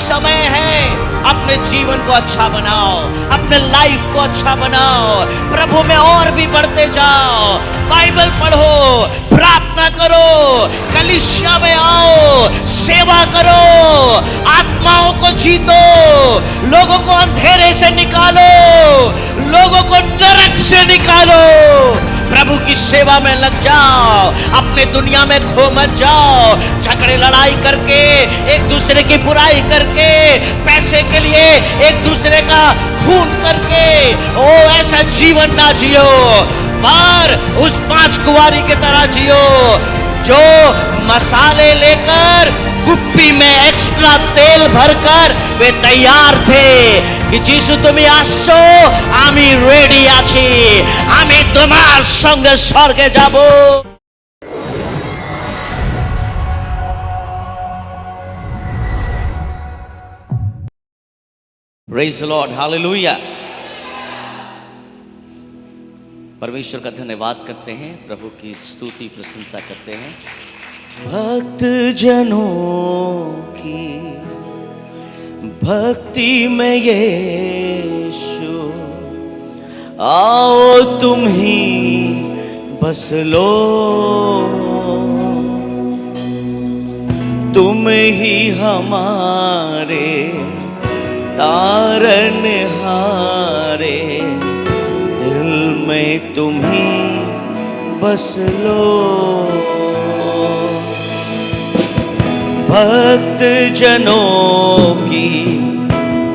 समय है अपने जीवन को अच्छा बनाओ, अपने लाइफ को अच्छा बनाओ, प्रभु में और भी बढ़ते जाओ, बाइबल पढ़ो, प्रार्थना करो, कलीसिया में आओ, सेवा करो, आत्माओं को जीतो, लोगों को अंधेरे से निकालो, लोगों को नरक से निकालो, प्रभु की सेवा में लग जाओ, अपने दुनिया में खो मत जाओ, झगड़े लड़ाई करके, एक दूसरे की बुराई करके, पैसे के लिए एक दूसरे का खून करके, ओ ऐसा जीवन ना जियो, पर उस 5 कुंवारी की तरह जियो जो मसाले लेकर कुप्पी में एक्स्ट्रा तेल भरकर वे तैयार थे कि যিশু তুমি আসছো, আমি রেডি আছি, আমি তোমার সঙ্গে স্বর্গে যাব। Praise the Lord, hallelujah। परमेश्वर का धन्यवाद करते हैं, प्रभु की स्तुति प्रशंसा करते हैं। भक्त जनों की भक्ति में यीशु, आओ तुम ही बस लो, तुम ही हमारे तारनहारे, दिल में तुम ही बस लो। भक्त जनों की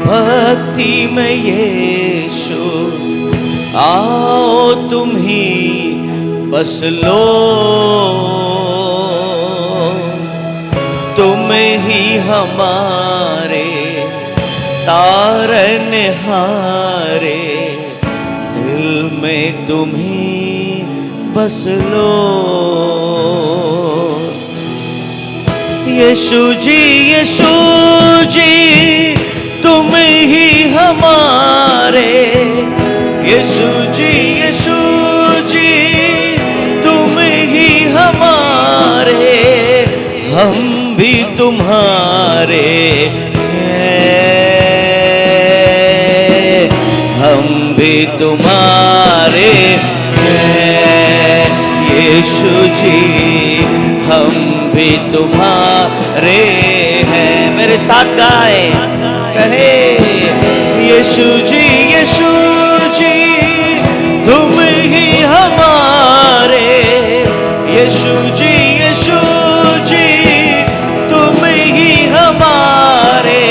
भक्ति में यीशु, आओ तुम ही बस लो, तुम ही हमारे तारनहारे, दिल में तुम ही बस लो। यीशु जी तुम ही हमारे, यीशु जी तुम ही हमारे, हम भी तुम्हारे हैं, हम भी तुम्हारे हैं, यीशु जी हम भी तुम्हारे हैं। मेरे साथ गाए, कहे यीशु जी तुम ही हमारे, यीशु जी तुम ही हमारे,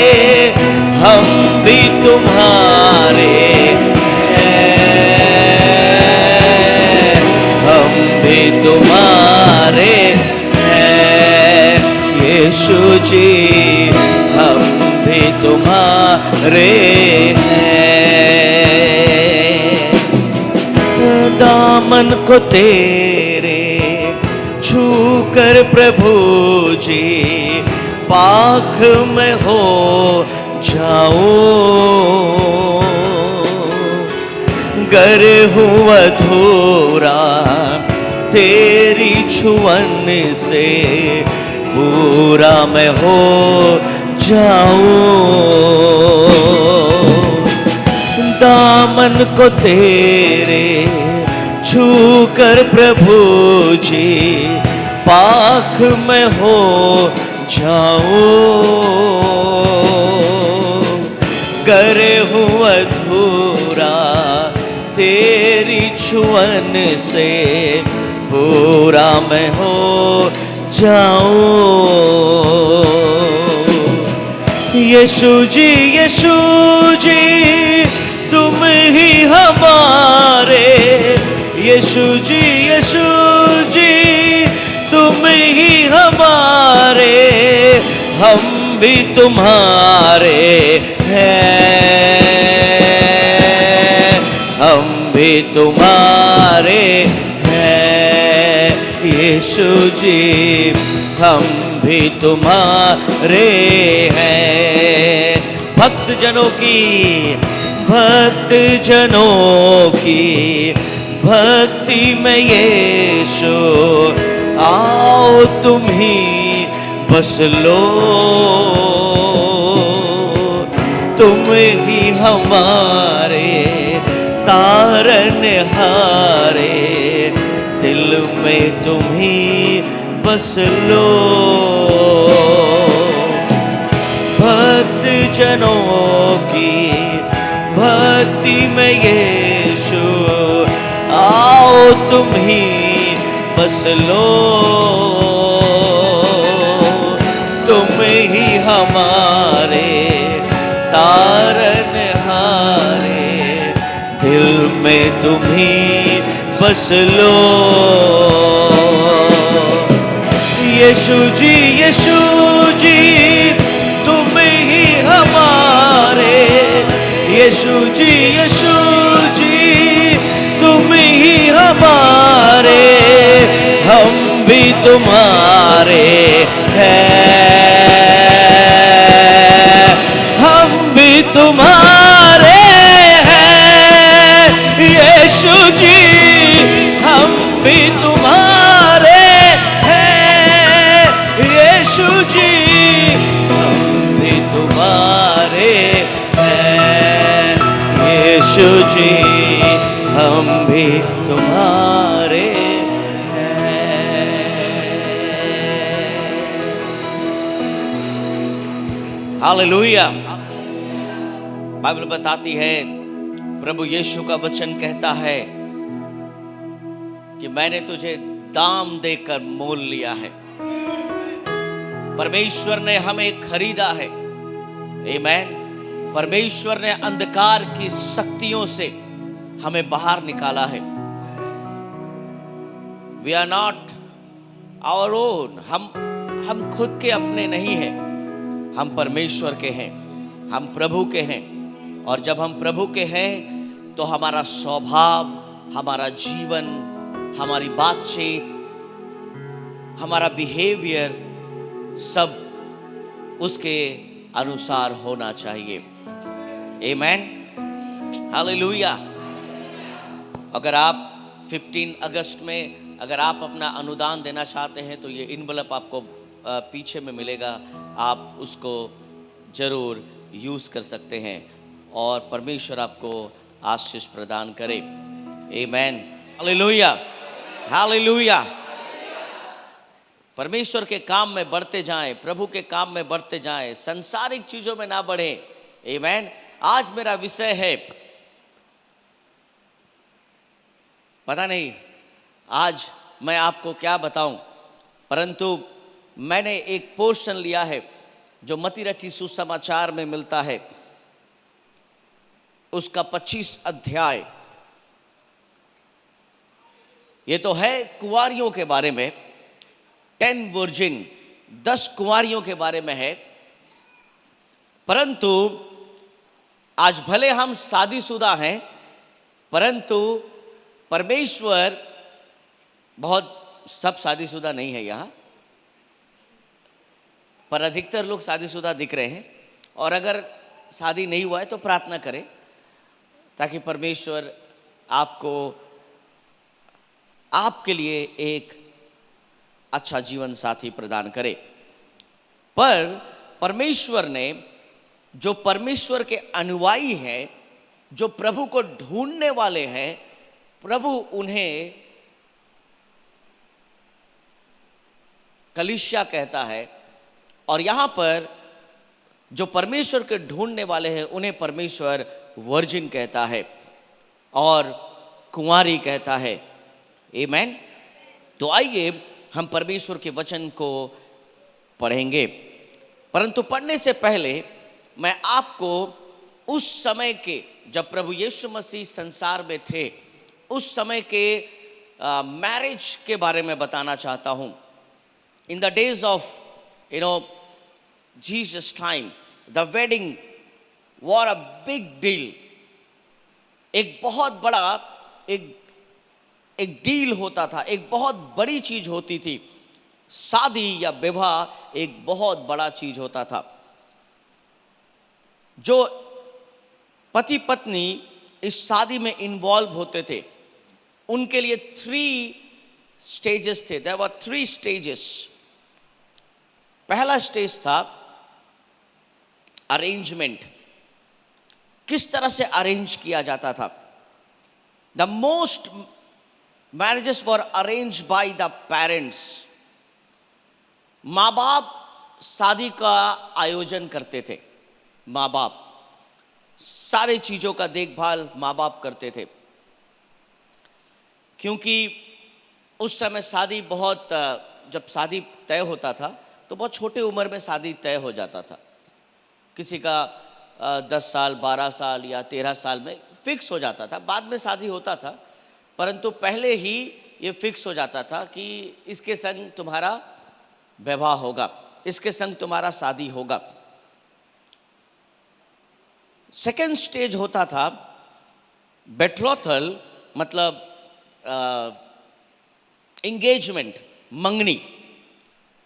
हम भी तुम्हारे हैं, हम भी तुम्हारे, यीशु जी हम भी तुम्हारे हैं। दामन को तेरे छूकर प्रभु जी पाख में हो जाओ, गर हूँ अधूरा तेरी छुअन से, पूरा मैं हो जाऊं। दामन को तेरे छूकर प्रभु जी पाख में हो जाऊं, करे हूँ अधूरा तेरी छुअन से, पूरा मैं हो जाऊं। यीशु जी तुम ही हमारे, यीशु जी तुम ही हमारे, हम भी तुम्हारे हैं, हम भी तुम्हारे हैं, यीशु जी हम भी तुम्हारे हैं। भक्त जनों की भक्ति में यीशु, आओ तुम ही बस लो, तुम ही हमारे तारनहारे, दिल में तुम ही बस लो। भक्त जनों की भक्ति में यीशु, आओ तुम ही बस लो। तुम ही हमारे तारनहारे, दिल में तुम ही बस लो। यीशु जी, यीशु जी, तुम ही हमारे। यीशु जी, यीशु जी, तुम ही हमारे। हम भी तुम्हारे हैं, हम भी तुम्हारे हैं। यीशु जी, हम भी तुम्हारे हैं। यीशु जी, हम भी तुम्हारे हैं। यीशु जी, हम भी तुम्हारे हैं। हालेलुया। बाइबल बताती है, प्रभु यीशु का वचन कहता है कि मैंने तुझे दाम देकर मोल लिया है। परमेश्वर ने हमें खरीदा है। आमीन। परमेश्वर ने अंधकार की शक्तियों से हमें बाहर निकाला है। We are not our own. हम खुद के अपने नहीं हैं, हम परमेश्वर के हैं, हम प्रभु के हैं। और जब हम प्रभु के हैं तो हमारा स्वभाव, हमारा जीवन, हमारी बातचीत, हमारा बिहेवियर सब उसके अनुसार होना चाहिए। आमीन। हालेलुया। अगर आप 15 अगस्त में अगर आप अपना अनुदान देना चाहते हैं तो ये इनवलप आपको पीछे में मिलेगा, आप उसको जरूर यूज़ कर सकते हैं और परमेश्वर आपको आशीष प्रदान करे। आमीन। Hallelujah, hallelujah. परमेश्वर के काम में बढ़ते जाएं, प्रभु के काम में बढ़ते जाएं, संसारिक चीजों में ना बढ़ें। आमीन। आज मेरा विषय है, पता नहीं आज मैं आपको क्या बताऊं, परंतु मैंने एक पोर्शन लिया है जो मत्ती रची सुसमाचार में मिलता है, उसका 25 अध्याय। ये तो है कुंवारियों के बारे में, 10 वर्जिन, 10 कुंवारियों के बारे में है। परंतु आज भले हम शादीशुदा हैं, परंतु परमेश्वर, बहुत सब शादीशुदा नहीं है यहाँ, पर अधिकतर लोग शादीशुदा दिख रहे हैं। और अगर शादी नहीं हुआ है तो प्रार्थना करें ताकि परमेश्वर आपको, आपके लिए एक अच्छा जीवन साथी प्रदान करे। पर परमेश्वर ने, जो परमेश्वर के अनुयायी हैं, जो प्रभु को ढूंढने वाले हैं, प्रभु उन्हें कलीसिया कहता है। और यहां पर जो परमेश्वर के ढूंढने वाले हैं उन्हें परमेश्वर वर्जिन कहता है और कुंवारी कहता है। आमीन। तो आइए हम परमेश्वर के वचन को पढ़ेंगे, परंतु पढ़ने से पहले मैं आपको उस समय के, जब प्रभु यीशु मसीह संसार में थे, उस समय के मैरिज के बारे में बताना चाहता हूं। In the days of Jesus time, the wedding war a big deal. एक बहुत बड़ा एक डील होता था, एक बहुत बड़ी चीज होती थी। शादी या विवाह एक बहुत बड़ा चीज होता था। जो पति पत्नी इस शादी में इन्वॉल्व होते थे, उनके लिए 3 स्टेजेस थे। There were 3 stages. पहला स्टेज था अरेंजमेंट। किस तरह से अरेंज किया जाता था। The most marriages were arrange by the parents. माँ बाप शादी का आयोजन करते थे, माँ बाप सारे चीजों का देखभाल माँ बाप करते थे, क्योंकि उस समय शादी बहुत, जब शादी तय होता था तो बहुत छोटे उम्र में शादी तय हो जाता था। किसी का 10 साल 12 साल या 13 साल में फिक्स हो जाता था, बाद में शादी होता था, परंतु पहले ही ये फिक्स हो जाता था कि इसके संग तुम्हारा विवाह होगा, इसके संग तुम्हारा शादी होगा। सेकेंड स्टेज होता था बेट्रोथल, मतलब एंगेजमेंट, मंगनी।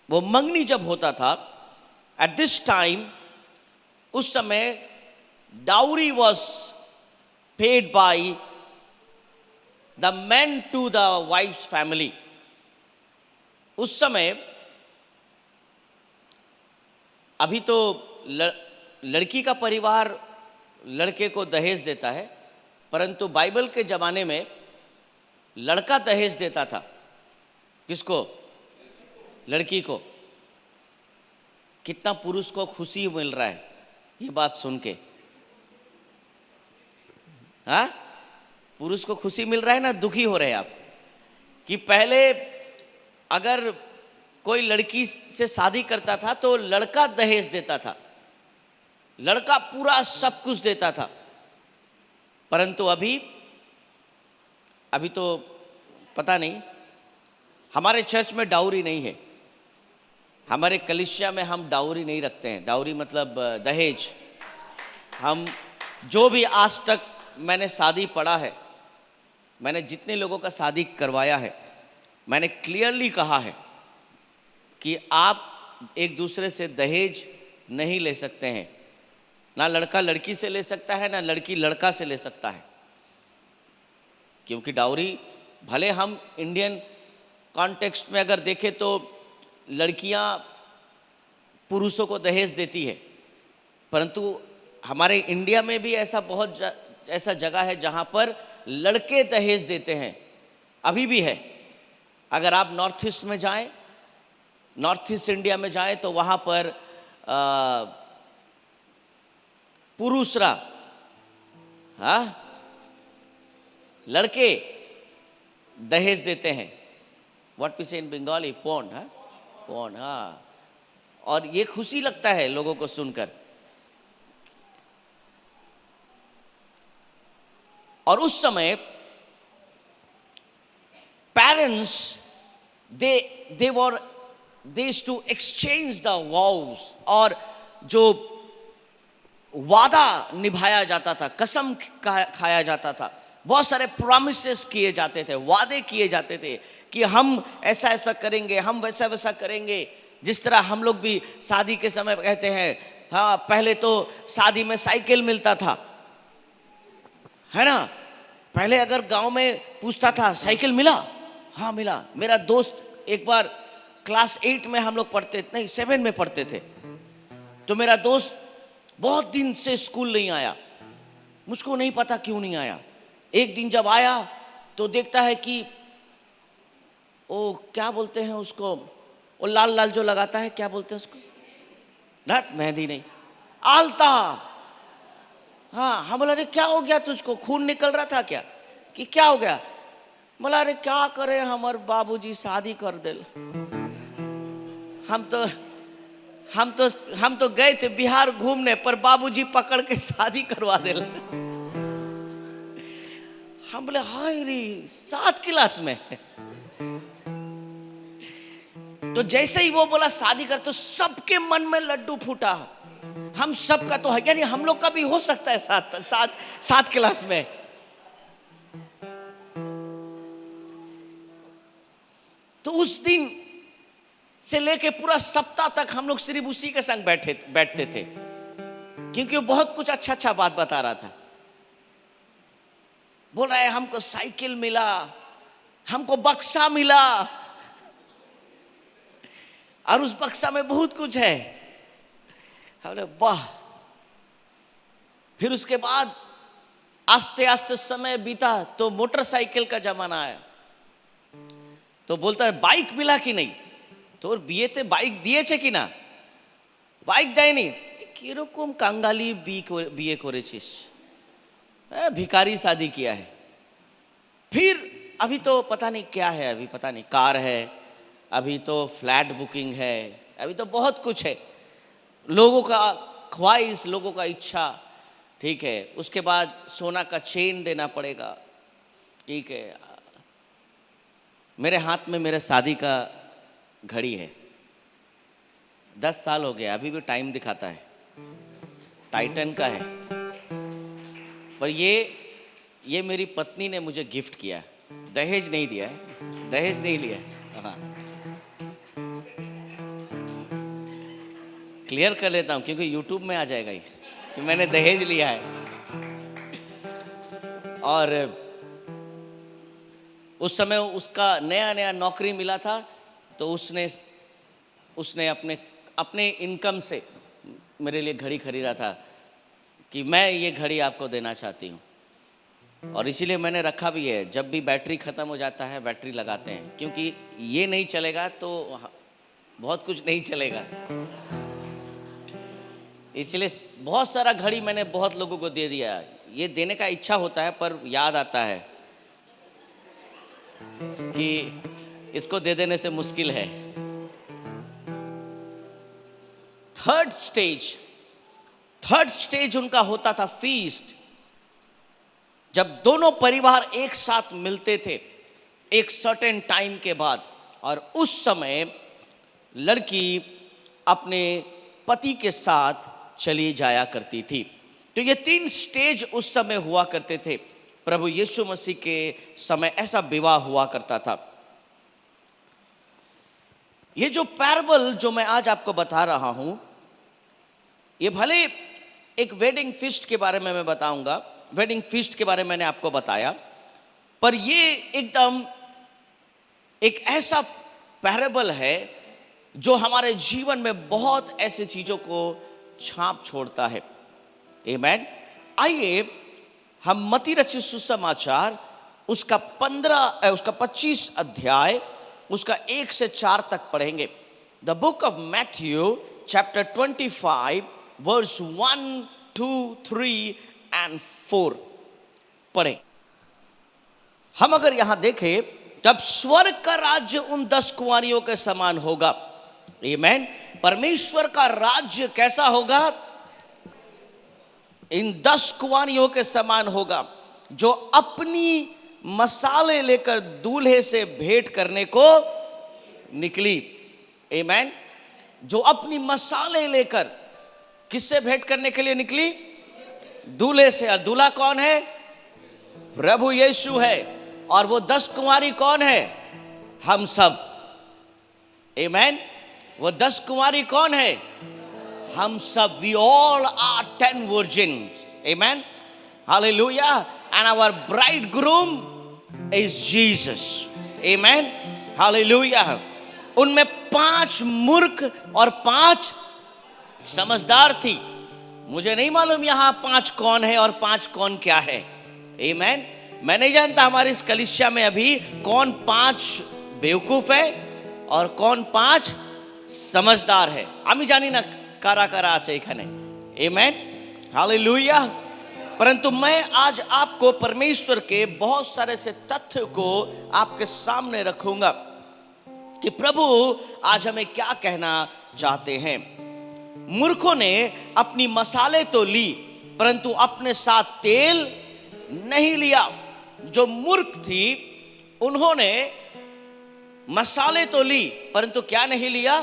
वो मंगनी जब होता था, एट दिस टाइम, उस समय dowry was paid by the man to the wife's family. उस समय, अभी तो लड़की का परिवार लड़के को दहेज देता है, परंतु बाइबल के ज़माने में लड़का दहेज देता था। किसको? लड़की को। कितना पुरुष को खुशी मिल रहा है ये बात सुन के, हाँ? पुरुष को खुशी मिल रहा है ना, दुखी हो रहे हैं आप? कि पहले अगर कोई लड़की से शादी करता था तो लड़का दहेज देता था, लड़का पूरा सब कुछ देता था, परंतु अभी तो पता नहीं। हमारे चर्च में डाउरी नहीं है, हमारे कलीसिया में हम डाउरी नहीं रखते हैं। डाउरी मतलब दहेज। हम जो भी आज तक मैंने शादी पढ़ा है, मैंने जितने लोगों का शादी करवाया है, मैंने क्लियरली कहा है कि आप एक दूसरे से दहेज नहीं ले सकते हैं। ना लड़का लड़की से ले सकता है, ना लड़की लड़का से ले सकता है। क्योंकि डाउरी, भले हम इंडियन कॉन्टेक्स्ट में अगर देखें तो लड़कियां पुरुषों को दहेज देती है, परंतु हमारे इंडिया में भी ऐसा बहुत ऐसा जगह है जहां पर लड़के दहेज देते हैं, अभी भी है। अगर आप नॉर्थ ईस्ट में जाएं, नॉर्थ ईस्ट इंडिया में जाएं, तो वहां पर पुरुषरा, हाँ, लड़के दहेज देते हैं। व्हाट वी से इन बंगाली, पौंड, हाँ, पौंड, हाँ। और ये खुशी लगता है लोगों को सुनकर। और उस समय parents they were to exchange the vows, और जो वादा निभाया जाता था, कसम खाया जाता था, बहुत सारे प्रॉमिसेस किए जाते थे, वादे किए जाते थे कि हम ऐसा ऐसा करेंगे, हम वैसा वैसा करेंगे। जिस तरह हम लोग भी शादी के समय कहते हैं, हाँ, पहले तो शादी में साइकिल मिलता था, है ना? पहले अगर गांव में पूछता था साइकिल मिला, हाँ मिला। मेरा दोस्त एक बार क्लास 8 में हम लोग पढ़ते, नहीं 7 में पढ़ते थे, तो मेरा दोस्त बहुत दिन से स्कूल नहीं आया। मुझको नहीं पता क्यों नहीं आया। एक दिन जब आया तो देखता है कि वो क्या बोलते हैं उसको, वो लाल लाल जो लगाता है, क्या बोलते हैं उसको? ना, मेहंदी नहीं, आलता। हाँ, हम बोला अरे क्या हो गया तुझको, खून निकल रहा था क्या, कि क्या हो गया? बोला अरे क्या करे, हमारे बाबूजी शादी कर दे। हम तो गए थे बिहार घूमने, पर बाबूजी पकड़ के शादी करवा दे। हम बोले हाय रे, 7 क्लास में। तो जैसे ही वो बोला शादी कर, तो सबके मन में लड्डू फूटा। हम सब का तो है, यानी हम लोग का भी हो सकता है 7 क्लास में। तो उस दिन से लेके पूरा सप्ताह तक हम लोग सिर्फ उसी के संग बैठते थे, क्योंकि वो बहुत कुछ अच्छा अच्छा बात बता रहा था। बोल रहा है हमको साइकिल मिला, हमको बक्सा मिला, और उस बक्सा में बहुत कुछ है। हमने वाह, फिर उसके बाद आस्ते आस्ते समय बीता तो मोटरसाइकिल का जमाना आया। तो बोलता है बाइक मिला कि नहीं, তোর বিয়েতে বাইক দিয়েছে কি না, বাইক দেয়নি, কিরকম কাঙ্গালি বিয়ে করেছিস, भिखारी शादी किया है। फिर अभी तो पता नहीं क्या है, अभी पता नहीं कार है, अभी तो फ्लैट बुकिंग है, अभी तो बहुत कुछ है, लोगों का ख्वाहिश, लोगों का इच्छा, ठीक है। उसके बाद सोना का चेन देना पड़ेगा, ठीक है। मेरे हाथ में मेरे शादी का घड़ी है, 10 साल हो गया, अभी भी टाइम दिखाता है, टाइटन का है। पर ये मेरी पत्नी ने मुझे गिफ्ट किया, दहेज नहीं दिया है, दहेज नहीं लिया है। हाँ, क्लियर कर लेता हूँ क्योंकि यूट्यूब में आ जाएगा ये कि मैंने दहेज लिया है। और उस समय उसका नया नया नौकरी मिला था, तो उसने अपने इनकम से मेरे लिए घड़ी खरीदा था कि मैं ये घड़ी आपको देना चाहती हूँ। और इसीलिए मैंने रखा भी है, जब भी बैटरी ख़त्म हो जाता है बैटरी लगाते हैं, क्योंकि ये नहीं चलेगा तो बहुत कुछ नहीं चलेगा। इसलिए बहुत सारा घड़ी मैंने बहुत लोगों को दे दिया। ये देने का इच्छा होता है पर याद आता है कि इसको दे देने से मुश्किल है। थर्ड स्टेज उनका होता था फीस्ट, जब दोनों परिवार एक साथ मिलते थे एक सर्टेन टाइम के बाद, और उस समय लड़की अपने पति के साथ चली जाया करती थी। तो ये 3 स्टेज उस समय हुआ करते थे। प्रभु यीशु मसीह के समय ऐसा विवाह हुआ करता था। ये जो पैराबल जो मैं आज आपको बता रहा हूं, ये भले एक वेडिंग फीस्ट के बारे में मैं बताऊंगा, वेडिंग फीस्ट के बारे में मैंने आपको बताया, पर ये एकदम एक ऐसा पैराबल है जो हमारे जीवन में बहुत ऐसी चीजों को छाप छोड़ता है। आमीन। आइए हम मत्ती रचित सुसमाचार उसका 25 अध्याय उसका 1 से 4 तक पढ़ेंगे। The book of Matthew chapter 25 verse 1, 2, 3 and 4 पढ़ें। हम अगर यहां देखें, तब स्वर्ग का राज्य उन 10 कुंवारियों के समान होगा। आमीन। परमेश्वर का राज्य कैसा होगा? इन 10 कुंवारियों के समान होगा जो अपनी मसाले लेकर दूल्हे से भेंट करने को निकली। आमीन। जो अपनी मसाले लेकर किससे भेंट करने के लिए निकली? दूल्हे से। और दूल्हा कौन है? प्रभु यीशु है। और वो 10 कुंवारी कौन है? हम सब। आमीन। वो 10 कुंवारी कौन है? हम सब। We all are 10 virgins. Amen. Hallelujah. And our bridegroom is Jesus. Amen. Hallelujah. उनमें 5 मूर्ख और 5 समझदार थी। मुझे नहीं मालूम यहाँ 5 कौन है और 5 कौन क्या है। आमीन। मैं नहीं जानता हमारी इस कलीसिया में अभी कौन 5 बेवकूफ है और कौन 5 समझदार है। आमी जानी ना कारा कारा आचे एखाने। आमीन। हालेलुया। परंतु मैं आज आपको परमेश्वर के बहुत सारे से तथ्य को आपके सामने रखूंगा कि प्रभु आज हमें क्या कहना चाहते हैं। मूर्खों ने अपनी मसाले तो ली परंतु अपने साथ तेल नहीं लिया। जो मूर्ख थी उन्होंने मसाले तो ली परंतु क्या नहीं लिया?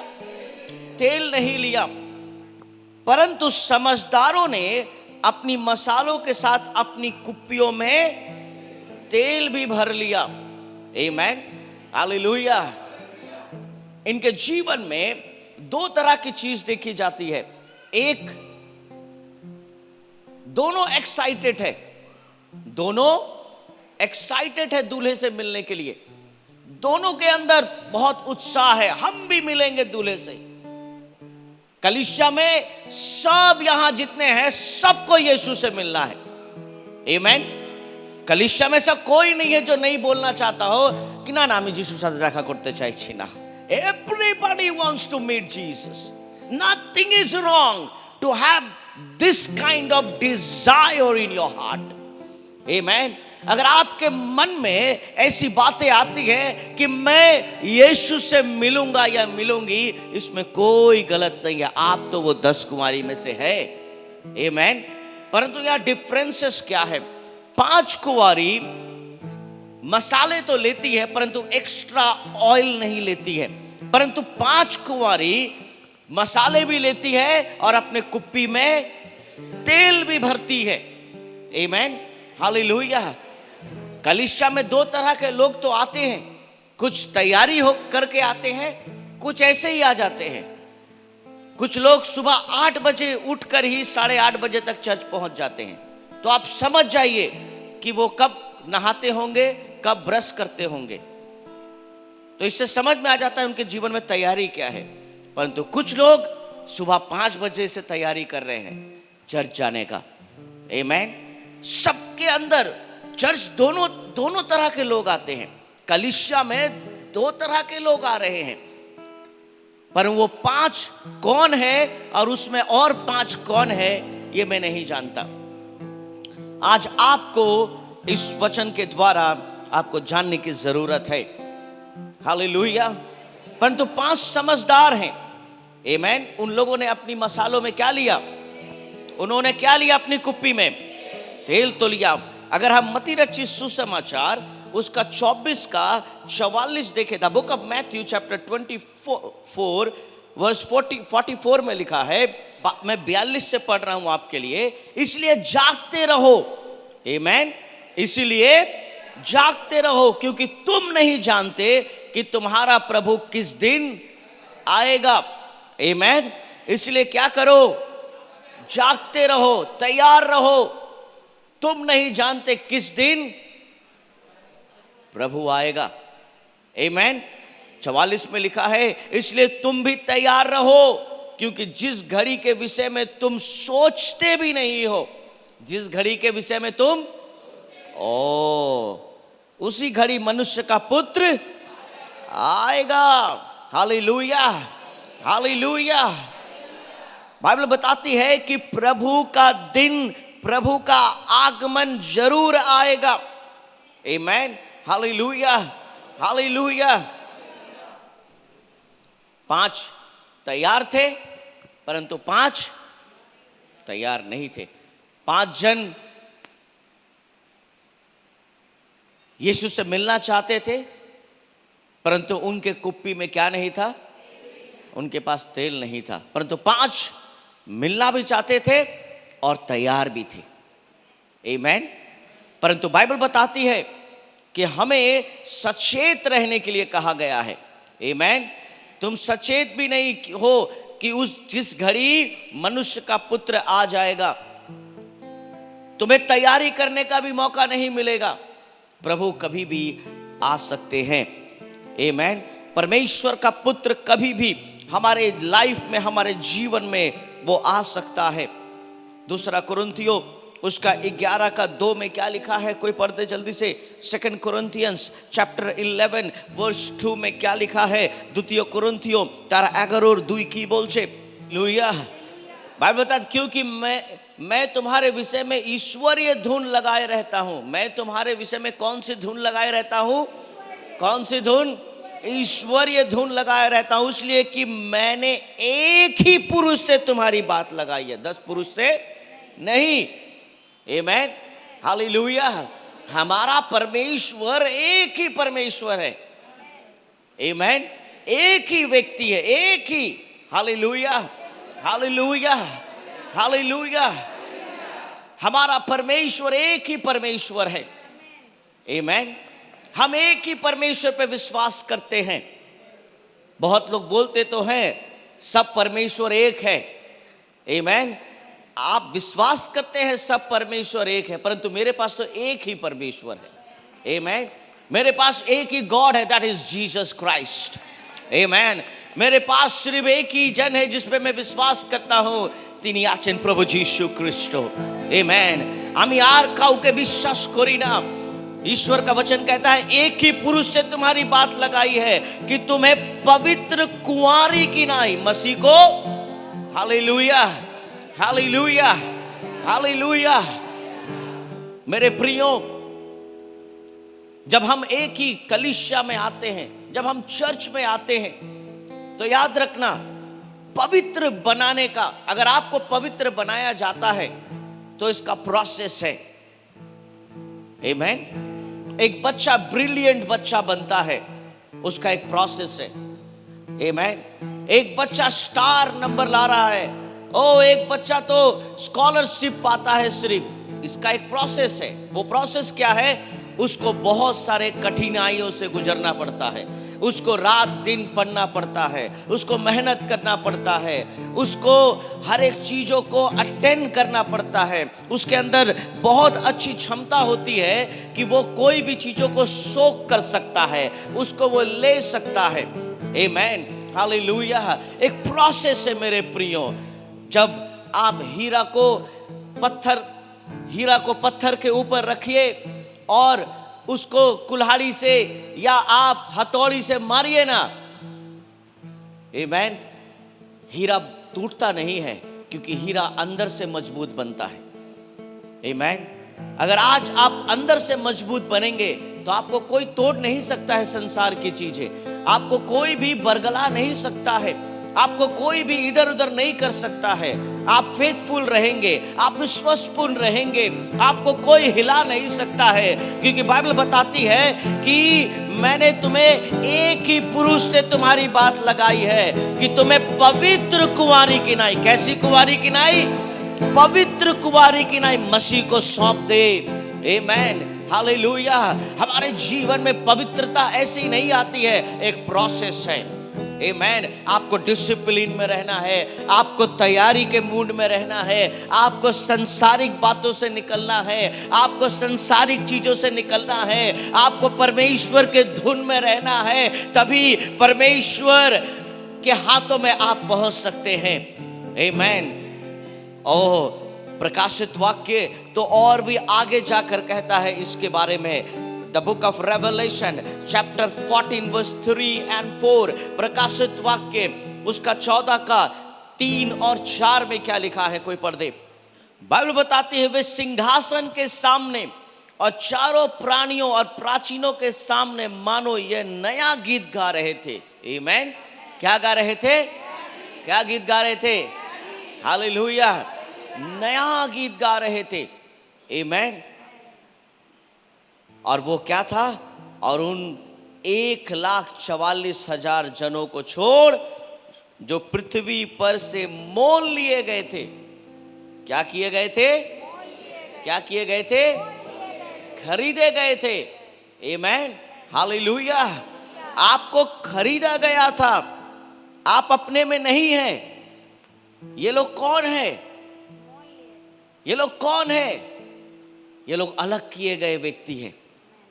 तेल नहीं लिया। परंतु समझदारों ने अपनी मसालों के साथ अपनी कुप्पियों में तेल भी भर लिया। आमीन। हालेलुया। इनके जीवन में 2 तरह की चीज देखी जाती है। एक, दोनों एक्साइटेड है, दोनों एक्साइटेड है दूल्हे से मिलने के लिए। दोनों के अंदर बहुत उत्साह है, हम भी मिलेंगे दूल्हे से। कलीसिया में सब यहां जितने हैं सबको यीशु से मिलना है। आमीन। कलीसिया में से कोई नहीं है जो नहीं बोलना चाहता हो कि ना আমি যিশুর সাথে দেখা করতে চাইছি না। Everybody wants to meet Jesus. Nothing is wrong to have this kind of desire in your heart. Amen. अगर आपके मन में ऐसी बातें आती हैं कि मैं यीशु से मिलूंगा या मिलूंगी, इसमें कोई गलत नहीं है। आप तो वो 10 कुमारी में से है। आमीन। परंतु यहाँ डिफरेंसेस क्या है? 5 कुंवारी मसाले तो लेती है परंतु एक्स्ट्रा ऑयल नहीं लेती है, परंतु 5 कुंवारी मसाले भी लेती है और अपने कुप्पी में तेल भी भरती है। आमीन। हालेलुया। कलीसिया में 2 तरह के लोग तो आते हैं, कुछ तैयारी हो करके आते हैं, कुछ ऐसे ही आ जाते हैं। कुछ लोग सुबह 8 बजे उठकर ही 8:30 बजे तक चर्च पहुंच जाते हैं। तो आप समझ जाइए कि वो कब नहाते होंगे, कब ब्रश करते होंगे। तो इससे समझ में आ जाता है उनके जीवन में तैयारी क्या है। परंतु कुछ लोग सुबह 5 बजे से तैयारी कर रहे हैं चर्च जाने का। आमीन। सबके अंदर चर्च दोनों तरह के लोग आते हैं। कलीसिया में 2 तरह के लोग आ रहे हैं, पर वो 5 कौन है और उसमें और 5 कौन है ये मैं नहीं जानता। आज आपको इस वचन के द्वारा आपको जानने की जरूरत है। हालेलुया। परंतु 5 समझदार हैं। आमीन। उन लोगों ने अपनी मसालों में क्या लिया? उन्होंने क्या लिया? अपनी कुप्पी में तेल तो लिया। अगर हम मत्ती रचित सुसमाचार उसका 24 का 44 देखे, the book of Matthew chapter 24 verse 44 में लिखा है, मैं 42 से पढ़ रहा हूं आपके लिए। इसलिए जागते रहो। आमीन। इसलिए जागते रहो क्योंकि तुम नहीं जानते कि तुम्हारा प्रभु किस दिन आएगा। आमीन। इसलिए क्या करो? जागते रहो, तैयार रहो। तुम नहीं जानते किस दिन प्रभु आएगा। आमीन। 44 में लिखा है, इसलिए तुम भी तैयार रहो क्योंकि जिस घड़ी के विषय में तुम सोचते भी नहीं हो, जिस घड़ी के विषय में तुम उसी घड़ी मनुष्य का पुत्र आएगा। हालेलुया। हालेलुया। बाइबल बताती है कि प्रभु का दिन, प्रभु का आगमन जरूर आएगा। आमीन। हालेलुया। हालेलुया। 5 तैयार थे परंतु 5 तैयार नहीं थे। 5 जन यीशु से मिलना चाहते थे परंतु उनके कुप्पी में क्या नहीं था? उनके पास तेल नहीं था। परंतु 5 मिलना भी चाहते थे और तैयार भी थे। आमीन। परंतु बाइबल बताती है कि हमें सचेत रहने के लिए कहा गया है। आमीन। तुम सचेत भी नहीं हो कि जिस घड़ी मनुष्य का पुत्र आ जाएगा, तुम्हें तैयारी करने का भी मौका नहीं मिलेगा। प्रभु कभी भी आ सकते हैं। आमीन। परमेश्वर का पुत्र कभी भी हमारे लाइफ में, हमारे जीवन में वो आ सकता है। 2 कुरिन्थियों उसका 11 का 2 में क्या लिखा है? कोई पढ़ते जल्दी से। 2 Corinthians चैप्टर 11 वर्स 2 में क्या लिखा है? 2 कुरिन्थियों तारा 11 और 2 की बोल से। लुया। बाइबल बताता क्योंकि मैं तुम्हारे विषय में ईश्वरीय धुन लगाए रहता हूं। मैं तुम्हारे विषय में कौन सी धुन लगाए रहता हूं? कौन सी धुन? ईश्वरीय धुन लगाए रहता हूं, इसलिए कि मैंने एक ही पुरुष से तुम्हारी बात लगाई है, 10 पुरुष से नहीं। आमीन। हालेलुया। हमारा परमेश्वर एक ही परमेश्वर है। आमीन। एक ही व्यक्ति है, एक ही। हालेलुया। हालेलुया। हालेलुया। हमारा परमेश्वर एक ही परमेश्वर है। आमीन। हम एक ही परमेश्वर पे विश्वास करते हैं। बहुत लोग बोलते तो हैं सब परमेश्वर एक है। आमीन। आप विश्वास करते हैं सब परमेश्वर एक है, परंतु मेरे पास तो एक ही परमेश्वर है। आमीन। मेरे पास एक ही गॉड है, दैट इज जीसस क्राइस्ट। आमीन। मेरे पास सिर्फ एक ही जन है जिस पे मैं विश्वास करता हूं, তিনি আছেন প্রভু যীশু খ্রিস্ট। आमेन। আমি আর কাউকে বিশ্বাস করি না। ईश्वर का वचन कहता है एक ही पुरुष से तुम्हारी बात लगाई है कि तुम्हें पवित्र कुंवारी की नाई मसीह को, हालेलुया हालेलुया हालेलुया। मेरे प्रियो, जब हम एक ही कलीसिया में आते हैं, जब हम चर्च में आते हैं, तो याद रखना पवित्र बनाने का, अगर आपको पवित्र बनाया जाता है तो इसका प्रोसेस है। आमीन। एक बच्चा ब्रिलियंट बच्चा बनता है, उसका एक प्रोसेस है। आमीन। एक बच्चा स्टार नंबर ला रहा है, ओ एक बच्चा तो स्कॉलरशिप पाता है सिर्फ, इसका एक प्रोसेस है। वो प्रोसेस क्या है? उसको बहुत सारे कठिनाइयों से गुजरना पड़ता है, उसको रात दिन पढ़ना पड़ता है, उसको मेहनत करना पड़ता है, उसको हर एक चीज़ों को अटेंड करना पड़ता है। उसके अंदर बहुत अच्छी क्षमता होती है कि वो कोई भी चीज़ों को सोख कर सकता है, उसको वो ले सकता है। आमीन, हालेलुया। एक प्रोसेस है मेरे प्रियो। जब आप हीरा को पत्थर के ऊपर रखिए और उसको कुल्हाड़ी से या आप हथौड़ी से मारिए ना, आमीन, हीरा टूटता नहीं है, क्योंकि हीरा अंदर से मजबूत बनता है। आमीन। अगर आज आप अंदर से मजबूत बनेंगे तो आपको कोई तोड़ नहीं सकता है संसार की चीजें, आपको कोई भी बरगला नहीं सकता है, आपको कोई भी इधर उधर नहीं कर सकता है। आप फेथफुल रहेंगे, आप विश्वासपूर्ण रहेंगे, आपको कोई हिला नहीं सकता है, क्योंकि बाइबल बताती है कि मैंने तुम्हें एक ही पुरुष से तुम्हारी बात लगाई है कि तुम्हें पवित्र कुंवारी की नाई, कैसी कुंवारी की नाई? पवित्र कुंवारी की नाई मसीह को सौंप दे। आमीन, हालेलुया। हमारे जीवन में पवित्रता ऐसे ही नहीं आती है, एक प्रोसेस है। आमीन। आपको डिसिप्लिन में रहना है, आपको तैयारी के मूड में रहना है, आपको संसारिक बातों से निकलना है, आपको संसारिक चीजों से निकलना है, आपको परमेश्वर के धुन में रहना है, तभी परमेश्वर के हाथों में आप पहुंच सकते हैं। आमीन। ओह, प्रकाशित वाक्य तो और भी आगे जाकर कहता है इसके बारे में। The book of Revelation chapter 14 verse 3 and 4, प्रकाशित वाक्य उसका 14 का 3 और 4 में क्या लिखा है? कोई पढ़ दे। बाइबल बताती है वे सिंहासन के सामने और चारों प्राणियों और प्राचीनों के सामने मानो ये नया गीत गा रहे थे। आमीन। क्या गा रहे थे? क्या गीत गा रहे थे? हालेलुया। नया गीत गा रहे थे। आमीन। और वो क्या था? और उन 1,44,000 जनों को छोड़ जो पृथ्वी पर से मोल लिए गए थे। क्या किए गए थे? क्या किए गए थे? खरीदे गए थे। आमीन, हालेलुया। आपको खरीदा गया था, आप अपने में नहीं हैं। ये लोग कौन है? ये लोग कौन है? ये लोग अलग किए गए व्यक्ति हैं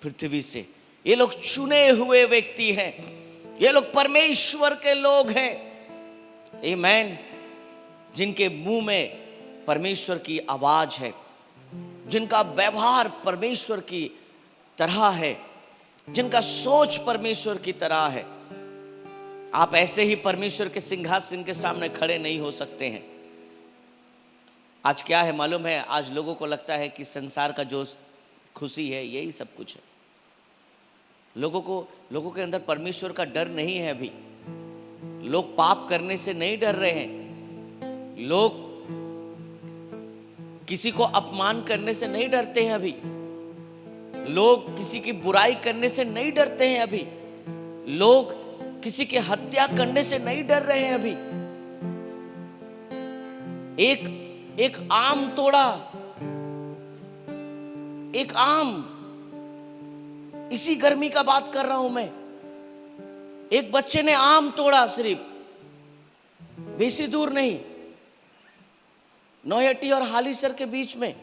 पृथ्वी से, ये लोग चुने हुए व्यक्ति हैं, ये लोग परमेश्वर के लोग हैं। आमीन। जिनके मुंह में परमेश्वर की आवाज है, जिनका व्यवहार परमेश्वर की तरह है, जिनका सोच परमेश्वर की तरह है। आप ऐसे ही परमेश्वर के सिंहासन के सामने खड़े नहीं हो सकते हैं। आज क्या है मालूम है? आज लोगों को लगता है कि संसार का जो खुशी है यही सब कुछ है। लोगों के अंदर परमेश्वर का डर नहीं है। अभी लोग पाप करने से नहीं डर रहे हैं, लोग किसी को अपमान करने से नहीं डरते हैं अभी, लोग किसी की बुराई करने से नहीं डरते हैं अभी, लोग किसी की हत्या करने से नहीं डर रहे हैं अभी। एक आम तोड़ा, एक आम, इसी गर्मी का बात कर रहा हूं मैं। एक बच्चे ने आम तोड़ा, सिर्फ बेसी दूर नहीं, नौहट्टी और हालीसर के बीच में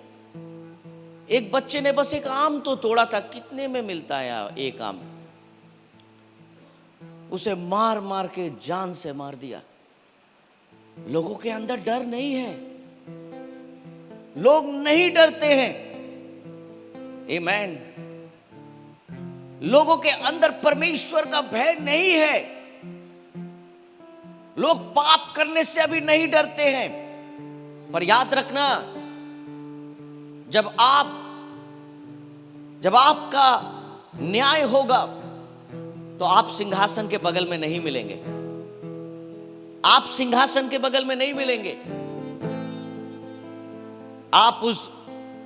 एक बच्चे ने बस एक आम तो तोड़ा था। कितने में मिलता है एक आम? उसे मार मार के जान से मार दिया। लोगों के अंदर डर नहीं है, लोग नहीं डरते हैं। आमीन। लोगों के अंदर परमेश्वर का भय नहीं है। लोग पाप करने से अभी नहीं डरते हैं। पर याद रखना, जब आपका न्याय होगा तो आप सिंहासन के बगल में नहीं मिलेंगे। आप सिंहासन के बगल में नहीं मिलेंगे। आप उस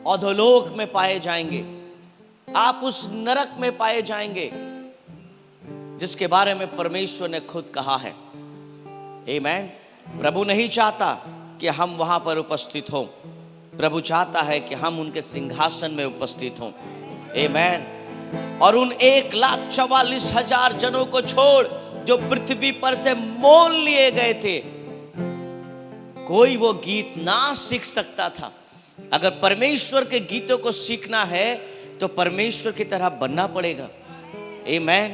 अधोलोक में पाए जाएंगे, आप उस नरक में पाए जाएंगे जिसके बारे में परमेश्वर ने खुद कहा है। आमीन। प्रभु नहीं चाहता कि हम वहां पर उपस्थित हों। प्रभु चाहता है कि हम उनके सिंहासन में उपस्थित हों। आमीन। और उन 1,44,000 जनों को छोड़ जो पृथ्वी पर से मोल लिए गए थे, कोई वो गीत ना सीख सकता था। अगर परमेश्वर के गीतों को सीखना है तो परमेश्वर की तरह बनना पड़ेगा। आमीन।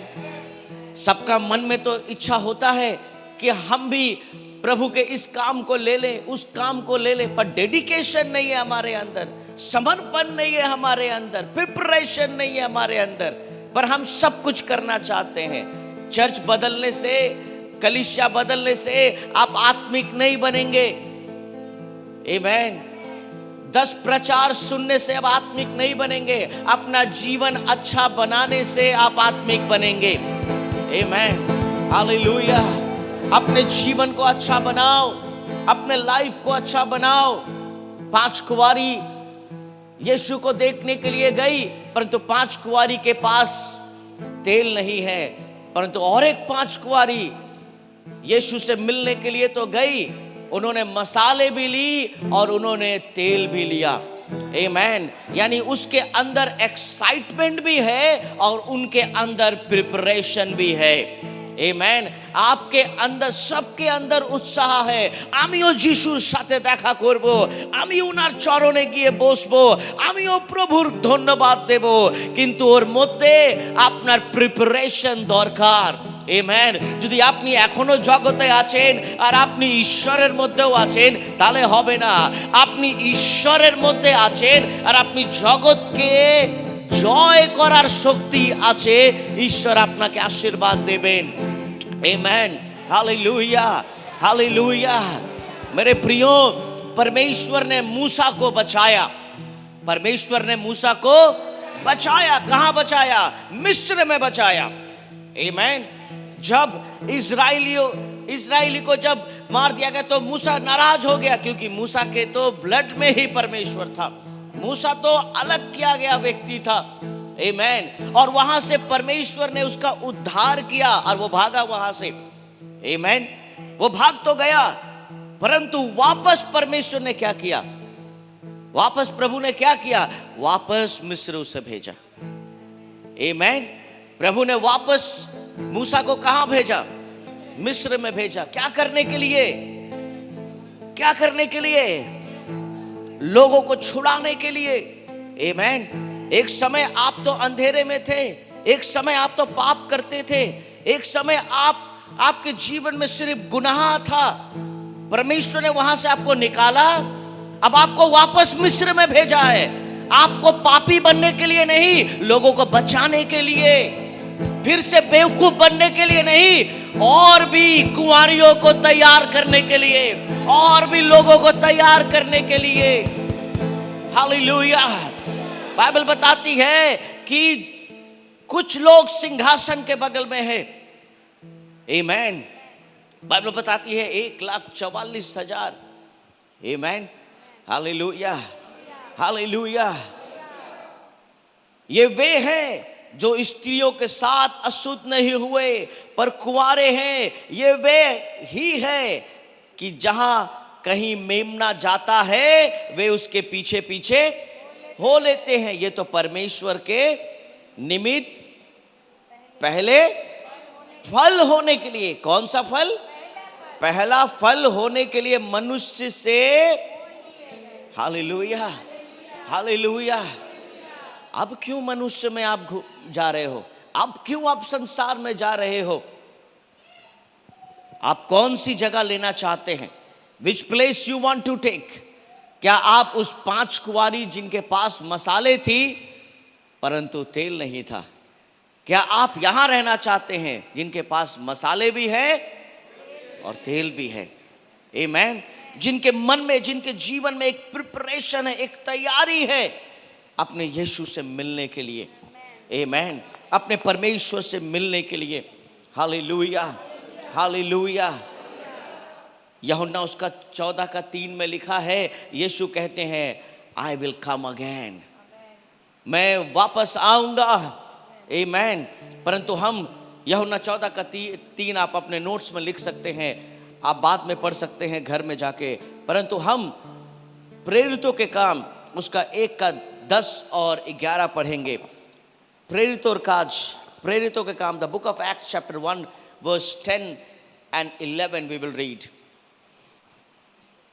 सबका मन में तो इच्छा होता है कि हम भी प्रभु के इस काम को ले लें, उस काम को ले लें, पर डेडिकेशन नहीं है हमारे अंदर, समर्पण नहीं है हमारे अंदर, प्रिपरेशन नहीं है हमारे अंदर। पर हम सब कुछ करना चाहते हैं। चर्च बदलने से, कलीसिया बदलने से आप आत्मिक नहीं बनेंगे। आमीन। 10 प्रचार सुनने से आप आत्मिक नहीं बनेंगे। अपना जीवन अच्छा बनाने से आप आत्मिक बनेंगे। आमीन। हालेलुया। अपने जीवन को अच्छा बनाओ, अपने लाइफ को अच्छा बनाओ। 5 कुंवारी यीशु को देखने के लिए गई, परंतु 5 कुंवारी के पास तेल नहीं है, परंतु और एक 5 कुंवारी यीशु से मिलने के लिए तो गई। उन्होंने मसाले भी ली और उन्होंने तेल भी लिया। आमीन। यानी उसके अंदर एक्साइटमेंट भी है और उनके अंदर प्रिपरेशन भी है। आमीन। आपके अंदर, सबके अंदर उत्साह है। आमियो যিশুর সাথে দেখা করব, আমি ওনার চরণে গিয়ে বসবো, আমিও প্রভুর ধন্যবাদ দেব। কিন্তু ওর মধ্যে আপনার প্রিপারেশন দরকার। আমেন। যদি আপনি এখনো জগতে আছেন আর আপনি ঈশ্বরের মধ্যেও আছেন তাহলে হবে না। আপনি ঈশ্বরের মধ্যে আছেন আর আপনি জগৎকে জয় করার শক্তি আছে, ঈশ্বর আপনাকে আশীর্বাদ দেবেন। आमीन। हालेलुया। हालेलुया। मेरे प्रियो, परमेश्वर ने मूसा को बचाया। परमेश्वर ने मूसा को बचाया। कहां बचाया? मिस्र में बचाया। आमीन। जब इस्राएली को जब मार दिया गया तो मूसा नाराज हो गया, क्योंकि मूसा के तो ब्लड में ही परमेश्वर था। मूसा तो अलग किया गया व्यक्ति था। आमीन। और वहां से परमेश्वर ने उसका उद्धार किया और वो भागा वहां से। आमीन। वो भाग तो गया, परंतु वापस परमेश्वर ने क्या किया? वापस प्रभु ने क्या किया? वापस मिस्र उसे भेजा। आमीन। प्रभु ने वापस मूसा को कहां भेजा? मिस्र में भेजा। क्या करने के लिए? क्या करने के लिए? लोगों को छुड़ाने के लिए। आमीन। एक समय आप तो अंधेरे में थे, एक समय आप तो पाप करते थे, एक समय आपके जीवन में सिर्फ गुनाह था। परमेश्वर ने वहां से आपको निकाला, अब आपको वापस मिस्र में भेजा है। आपको पापी बनने के लिए नहीं, लोगों को बचाने के लिए, फिर से बेवकूफ बनने के लिए नहीं, और भी कुंवारियों को तैयार करने के लिए, और भी लोगों को तैयार करने के लिए। हालेलुया। बाइबल बताती है कि कुछ लोग सिंहासन के बगल में है। आमीन। बाइबल बताती है 1,44,000। आमीन। हालेलुया। हालेलुया। ये वे हैं जो स्त्रियों के साथ अशुद्ध नहीं हुए पर कुंवारे हैं। ये वे ही है कि जहां कहीं मेमना जाता है वे उसके पीछे पीछे हो लेते हैं। ये तो परमेश्वर के निमित्त पहले फल होने के लिए। कौन सा फल? पहला फल होने के लिए मनुष्य से। हालेलुया। हालेलुया। अब क्यों मनुष्य में आप जा रहे हो? अब क्यों आप संसार में जा रहे हो? आप कौन सी जगह लेना चाहते हैं? Which place you want to take? क्या आप उस 5 कुंवारी जिनके पास मसाले थी परंतु तेल नहीं था? क्या आप यहां रहना चाहते हैं जिनके पास मसाले भी है और तेल भी है? आमेन। जिनके मन में, जिनके जीवन में एक प्रिपरेशन है, एक तैयारी है अपने यीशु से मिलने के लिए। आमेन। अपने परमेश्वर से मिलने के लिए। Hallelujah, hallelujah. यूहन्ना उसका 14:3 में लिखा है, यीशु कहते हैं आई विल कम अगेन, मैं वापस आऊंगा। आमेन। परंतु हम यूहन्ना 14:3 आप अपने नोट्स में लिख सकते हैं, आप बाद में पढ़ सकते हैं घर में जाके। परंतु हम प्रेरितों के काम उसका 1:10 और 11 पढ़ेंगे। प्रेरितों के काम, the book of Acts chapter 1 verse 10 and 11 we will read.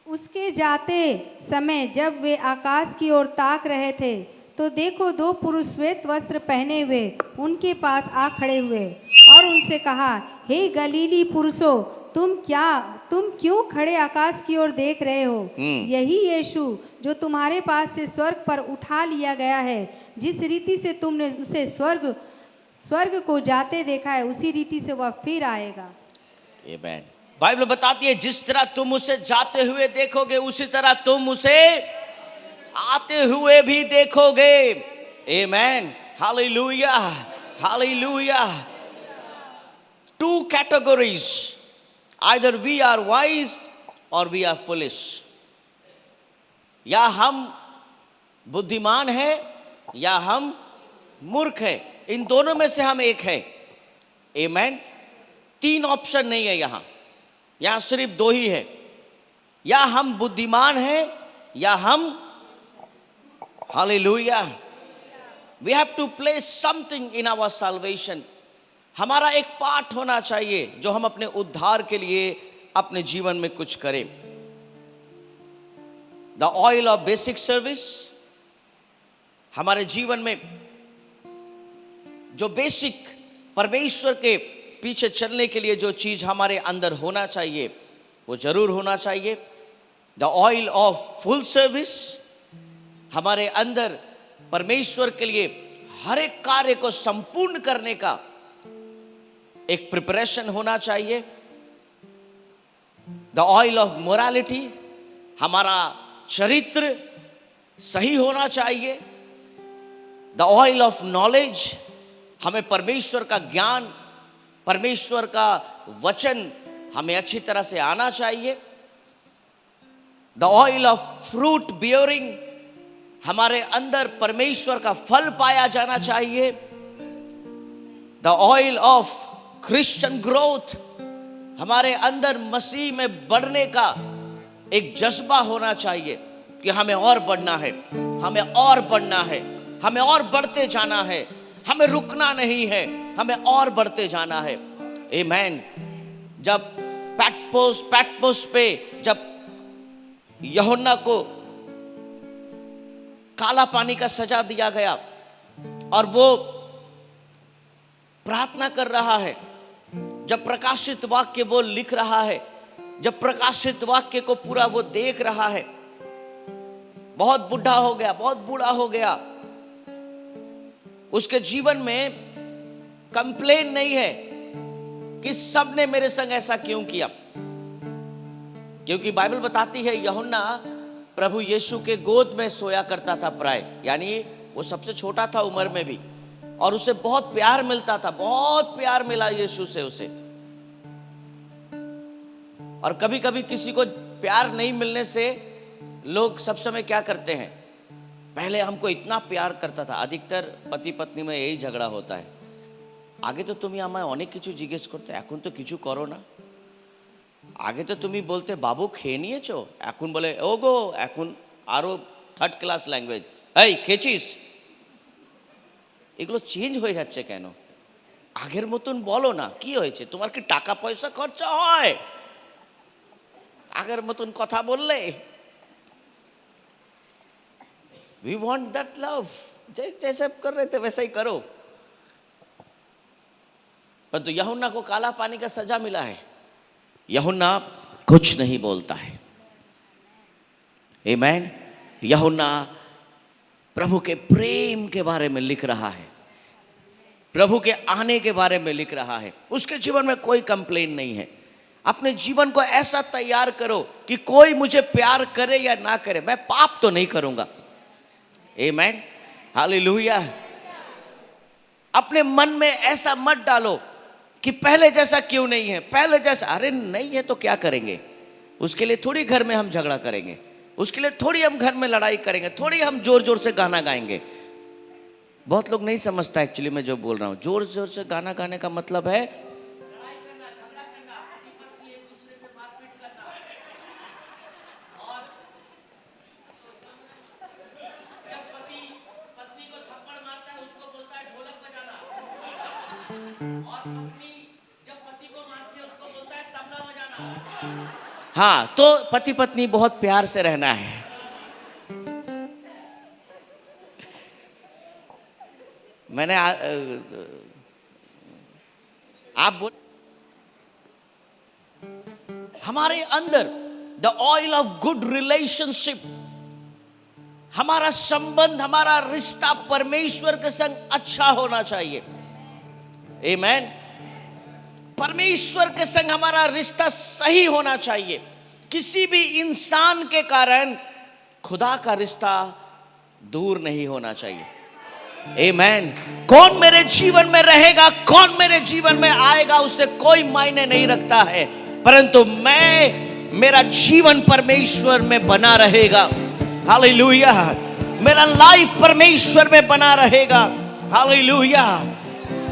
उसके जाते समय जब वे आकाश की ओर ताक रहे थे तो देखो 2 पुरुष श्वेत वस्त्र पहने हुए उनके पास आ खड़े हुए और उनसे कहा, हे गलीली पुरुषों, तुम क्यों खड़े आकाश की ओर देख रहे हो? यही यीशु जो तुम्हारे पास से स्वर्ग पर उठा लिया गया है, जिस रीति से तुमने उसे स्वर्ग को जाते देखा है, उसी रीति से वह फिर आएगा। आमेन। बाइबल बताती है जिस तरह तुम उसे जाते हुए देखोगे उसी तरह तुम उसे आते हुए भी देखोगे। Amen. Hallelujah, hallelujah. 2 categories, either we are wise or we are foolish. या हम बुद्धिमान है या हम मूर्ख है, इन दोनों में से हम एक है। आमेन। 3 ऑप्शन नहीं है यहां सिर्फ 2 ही है, या हम बुद्धिमान हैं या हम, hallelujah, we have to place something in our salvation. हमारा एक पार्ट होना चाहिए जो हम अपने उद्धार के लिए अपने जीवन में कुछ करें। The oil of basic service, हमारे जीवन में जो बेसिक परमेश्वर के पीछे चलने के लिए जो चीज हमारे अंदर होना चाहिए वो जरूर होना चाहिए। The oil of full service, हमारे अंदर परमेश्वर के लिए हर एक कार्य को संपूर्ण करने का एक प्रिपरेशन होना चाहिए। द ऑयल ऑफ मोरालिटी, हमारा चरित्र सही होना चाहिए। द ऑयल ऑफ नॉलेज, हमें परमेश्वर का ज्ञान, परमेश्वर का वचन हमें अच्छी तरह से आना चाहिए। The oil of fruit bearing, हमारे अंदर परमेश्वर का फल पाया जाना चाहिए। The oil of Christian growth, हमारे अंदर मसीह में बढ़ने का एक जज्बा होना चाहिए कि हमें और बढ़ना है, हमें और बढ़ना है, हमें और बढ़ते जाना है, हमें रुकना नहीं है, हमें और बढ़ते जाना है। आमेन। जब पैटमोस पे जब यूहन्ना को काला पानी का सजा दिया गया और वो प्रार्थना कर रहा है, जब प्रकाशित वाक्य वो लिख रहा है, जब प्रकाशित वाक्य को पूरा वो देख रहा है, बहुत बुढ़ा हो गया, बहुत बूढ़ा हो गया, उसके जीवन में कंप्लेन नहीं है कि सबने मेरे संग ऐसा क्यों किया, क्योंकि बाइबल बताती है यूहन्ना प्रभु यीशु के गोद में सोया करता था प्राय, यानी वो सबसे छोटा था उम्र में भी, और उसे बहुत प्यार मिलता था, बहुत प्यार मिला यीशु से उसे। और कभी कभी किसी को प्यार नहीं मिलने से लोग सब समय क्या करते हैं, पहले हमको इतना प्यार करता था। अधिकतर पति पत्नी में यही झगड़ा होता है, आगे तो তুমি আমায় অনেক কিছু জিজ্ঞেস করতে, এখন তো কিছু করো না। আগে তো তুমি বলতে বাবু খেয়ে নিয়েছো, এখন বলে ওগো, এখন আরো 3rd ক্লাস ল্যাঙ্গুয়েজ, এই খেয়েছিস। এগুলো চেঞ্জ হয়ে যাচ্ছে কেন? আগের মতন বলো না, কি হয়েছে, তোমার কি টাকা পয়সা খরচা হয় আগের মতন কথা বললে? We want that love, जैसे कर रहे थे वैसा ही करो। परंतु यूहन्ना को काला पानी का सजा मिला है, यूहन्ना कुछ नहीं बोलता है। आमीन। यूहन्ना प्रभु के प्रेम के बारे में लिख रहा है, प्रभु के आने के बारे में लिख रहा है। उसके जीवन में कोई कंप्लेन नहीं है। अपने जीवन को ऐसा तैयार करो कि कोई मुझे प्यार करे या ना करे, मैं पाप तो नहीं करूंगा। आमीन, हालेलुया। अपने मन में ऐसा मत डालो कि पहले जैसा क्यों नहीं है, पहले जैसा, अरे नहीं है तो क्या करेंगे, उसके लिए थोड़ी घर में हम झगड़ा करेंगे, उसके लिए थोड़ी हम घर में लड़ाई करेंगे, थोड़ी हम जोर जोर से गाना गाएंगे। बहुत लोग नहीं समझता एक्चुअली मैं जो बोल रहा हूँ। जोर जोर से गाना गाने का मतलब है लड़ाई करना, झगड़ा करना, पति पत्नी एक दूसरे से मारपीट करना। और जब पति पत्नी को थप्पड़ मारता है उसको बोलता है ढोलक बजाना, और पत्नी जब पति को मारती है उसको बोलता है तबला बजाना। हाँ, तो पति पत्नी बहुत प्यार से रहना है। मैंने आप बोल, हमारे अंदर the oil of good relationship, हमारा संबंध, हमारा रिश्ता परमेश्वर के संग अच्छा होना चाहिए। आमीन। परमेश्वर के संग हमारा रिश्ता सही होना चाहिए। किसी भी इंसान के कारण खुदा का रिश्ता दूर नहीं होना चाहिए। आमीन। कौन मेरे जीवन में रहेगा, कौन मेरे जीवन में आएगा, उससे कोई मायने नहीं रखता है, परंतु मेरा जीवन परमेश्वर में बना रहेगा। हालेलुया। मेरा लाइफ परमेश्वर में बना रहेगा। हालेलुया।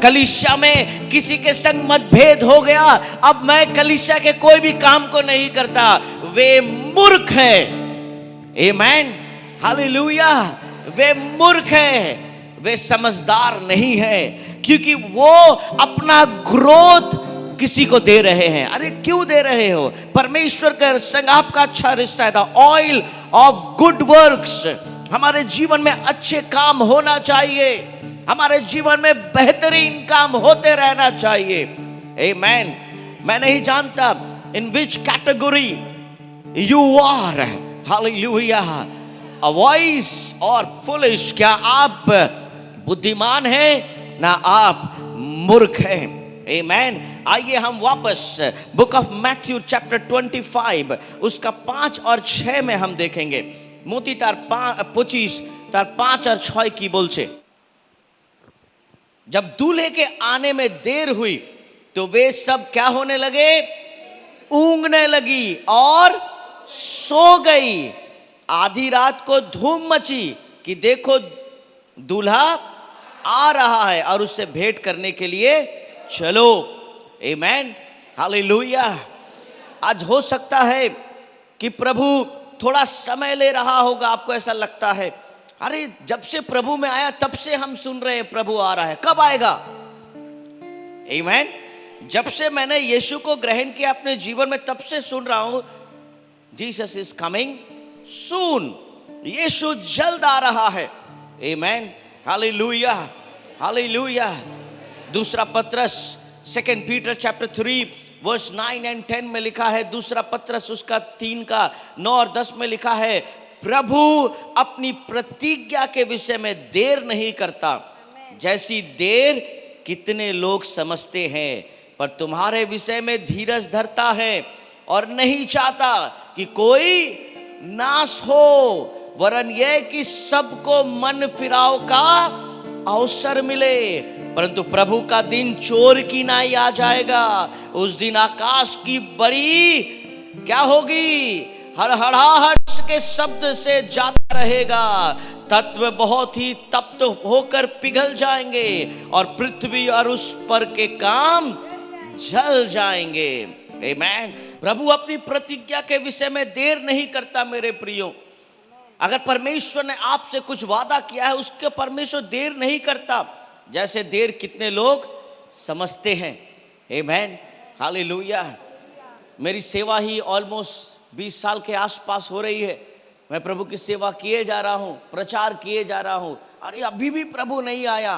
कलीसिया में किसी के संग मतभेद हो गया, अब मैं कलीसिया के कोई भी काम को नहीं करता, वे मूर्ख है। आमीन, हालेलुया। वे मूर्ख है, वे समझदार नहीं है, क्योंकि वो अपना ग्रोथ किसी को दे रहे हैं। अरे क्यों दे रहे हो? परमेश्वर के संग आपका अच्छा रिश्ता है। The oil of good works, हमारे जीवन में अच्छे काम होना चाहिए, हमारे जीवन में बेहतरीन काम होते रहना चाहिए। आमीन। मैं नहीं जानता in which category you are, hallelujah, a wise or foolish. क्या आप बुद्धिमान हैं ना आप मूर्ख हैं। आमीन। आइए हम वापस बुक ऑफ मैथ्यू चैप्टर 25 उसका 5 और 6 में हम देखेंगे। मोती तार 25 तार 5 और 6 की बोल छे। जब दूल्हे के आने में देर हुई तो वे सब क्या होने लगे? ऊँघने लगी और सो गई। आधी रात को धूम मची कि देखो दूल्हा आ रहा है और उससे भेंट करने के लिए चलो। आमीन, हालेलुया। आज हो सकता है कि प्रभु थोड़ा समय ले रहा होगा, आपको ऐसा लगता है, अरे जब से प्रभु में आया तब से हम सुन रहे हैं प्रभु आ रहा है, कब आएगा? आमीन। जब से मैंने यीशु को ग्रहण किया अपने जीवन में तब से सुन रहा हूं, जीसस इज कमिंग सून, यीशु जल्द आ रहा है। आमीन, हालेलुया, हालेलुया। दूसरा पत्रस 2 पीटर चैप्टर 3 वर्स 9 और 10 में लिखा है, दूसरा पत्रस उसका 3 का 9 और 10 में लिखा है, प्रभु अपनी प्रतिज्ञा के विषय में देर नहीं करता, जैसी देर कितने लोग समझते हैं, पर तुम्हारे विषय में धीरज धरता है और नहीं चाहता कि कोई नाश हो, वरन यह कि सबको मन फिराव का अवसर मिले। परंतु प्रभु का दिन चोर की नाई आ जाएगा। उस दिन आकाश की बड़ी क्या होगी? हड़हड़ाहट के शब्द से जाता रहेगा, तत्व बहुत ही तप्त होकर पिघल जाएंगे और पृथ्वी और उस पर के काम जल जाएंगे। आमीन। प्रभु अपनी प्रतिज्ञा के विषय में देर नहीं करता। मेरे प्रियो, अगर परमेश्वर ने आपसे कुछ वादा किया है, उसके परमेश्वर देर नहीं करता, जैसे देर कितने लोग समझते हैं। आमीन, हालेलुया। मेरी सेवा ही ऑलमोस्ट 20 साल के आसपास हो रही है। मैं प्रभु की सेवा किए जा रहा हूँ, प्रचार किए जा रहा हूँ, अरे अभी भी प्रभु नहीं आया।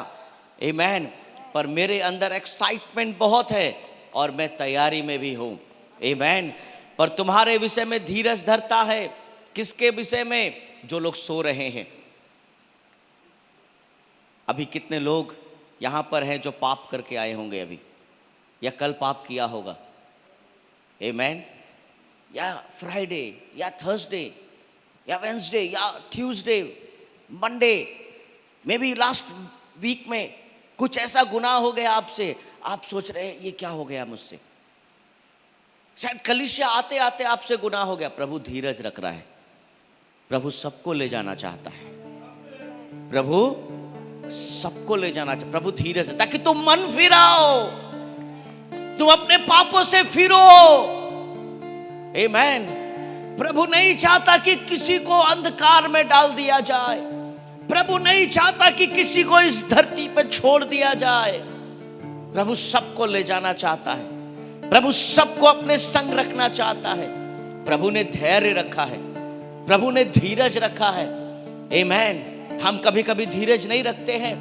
आमीन। पर मेरे अंदर एक्साइटमेंट बहुत है और मैं तैयारी में भी हूँ। आमेन। पर तुम्हारे विषय में धीरज धरता है। किसके विषय में? जो लोग सो रहे हैं। अभी कितने लोग यहां पर हैं जो पाप करके आए होंगे अभी, या कल पाप किया होगा, आमेन, या फ्राइडे या थर्सडे या वेंसडे या Tuesday, Monday, may be last week में कुछ ऐसा गुनाह हो गया आपसे, आप सोच रहे हैं ये क्या हो गया मुझसे। शायद कलीसिया आते आते आपसे गुनाह हो गया। प्रभु धीरज रख रहा है। प्रभु सबको ले जाना चाहता है। प्रभु सबको ले जाना चाहता। प्रभु धीरज, ताकि तुम मन फिराओ, तुम अपने पापों से फिरो। आमेन। प्रभु नहीं चाहता कि किसी को अंधकार में डाल दिया जाए। प्रभु नहीं चाहता कि किसी को इस धरती पर छोड़ दिया जाए। प्रभु सबको ले जाना चाहता है। प्रभु सबको अपने संग रखना चाहता है। प्रभु ने धैर्य रखा है। प्रभु ने धीरज रखा है। आमेन। हम कभी कभी धीरज नहीं रखते हैं।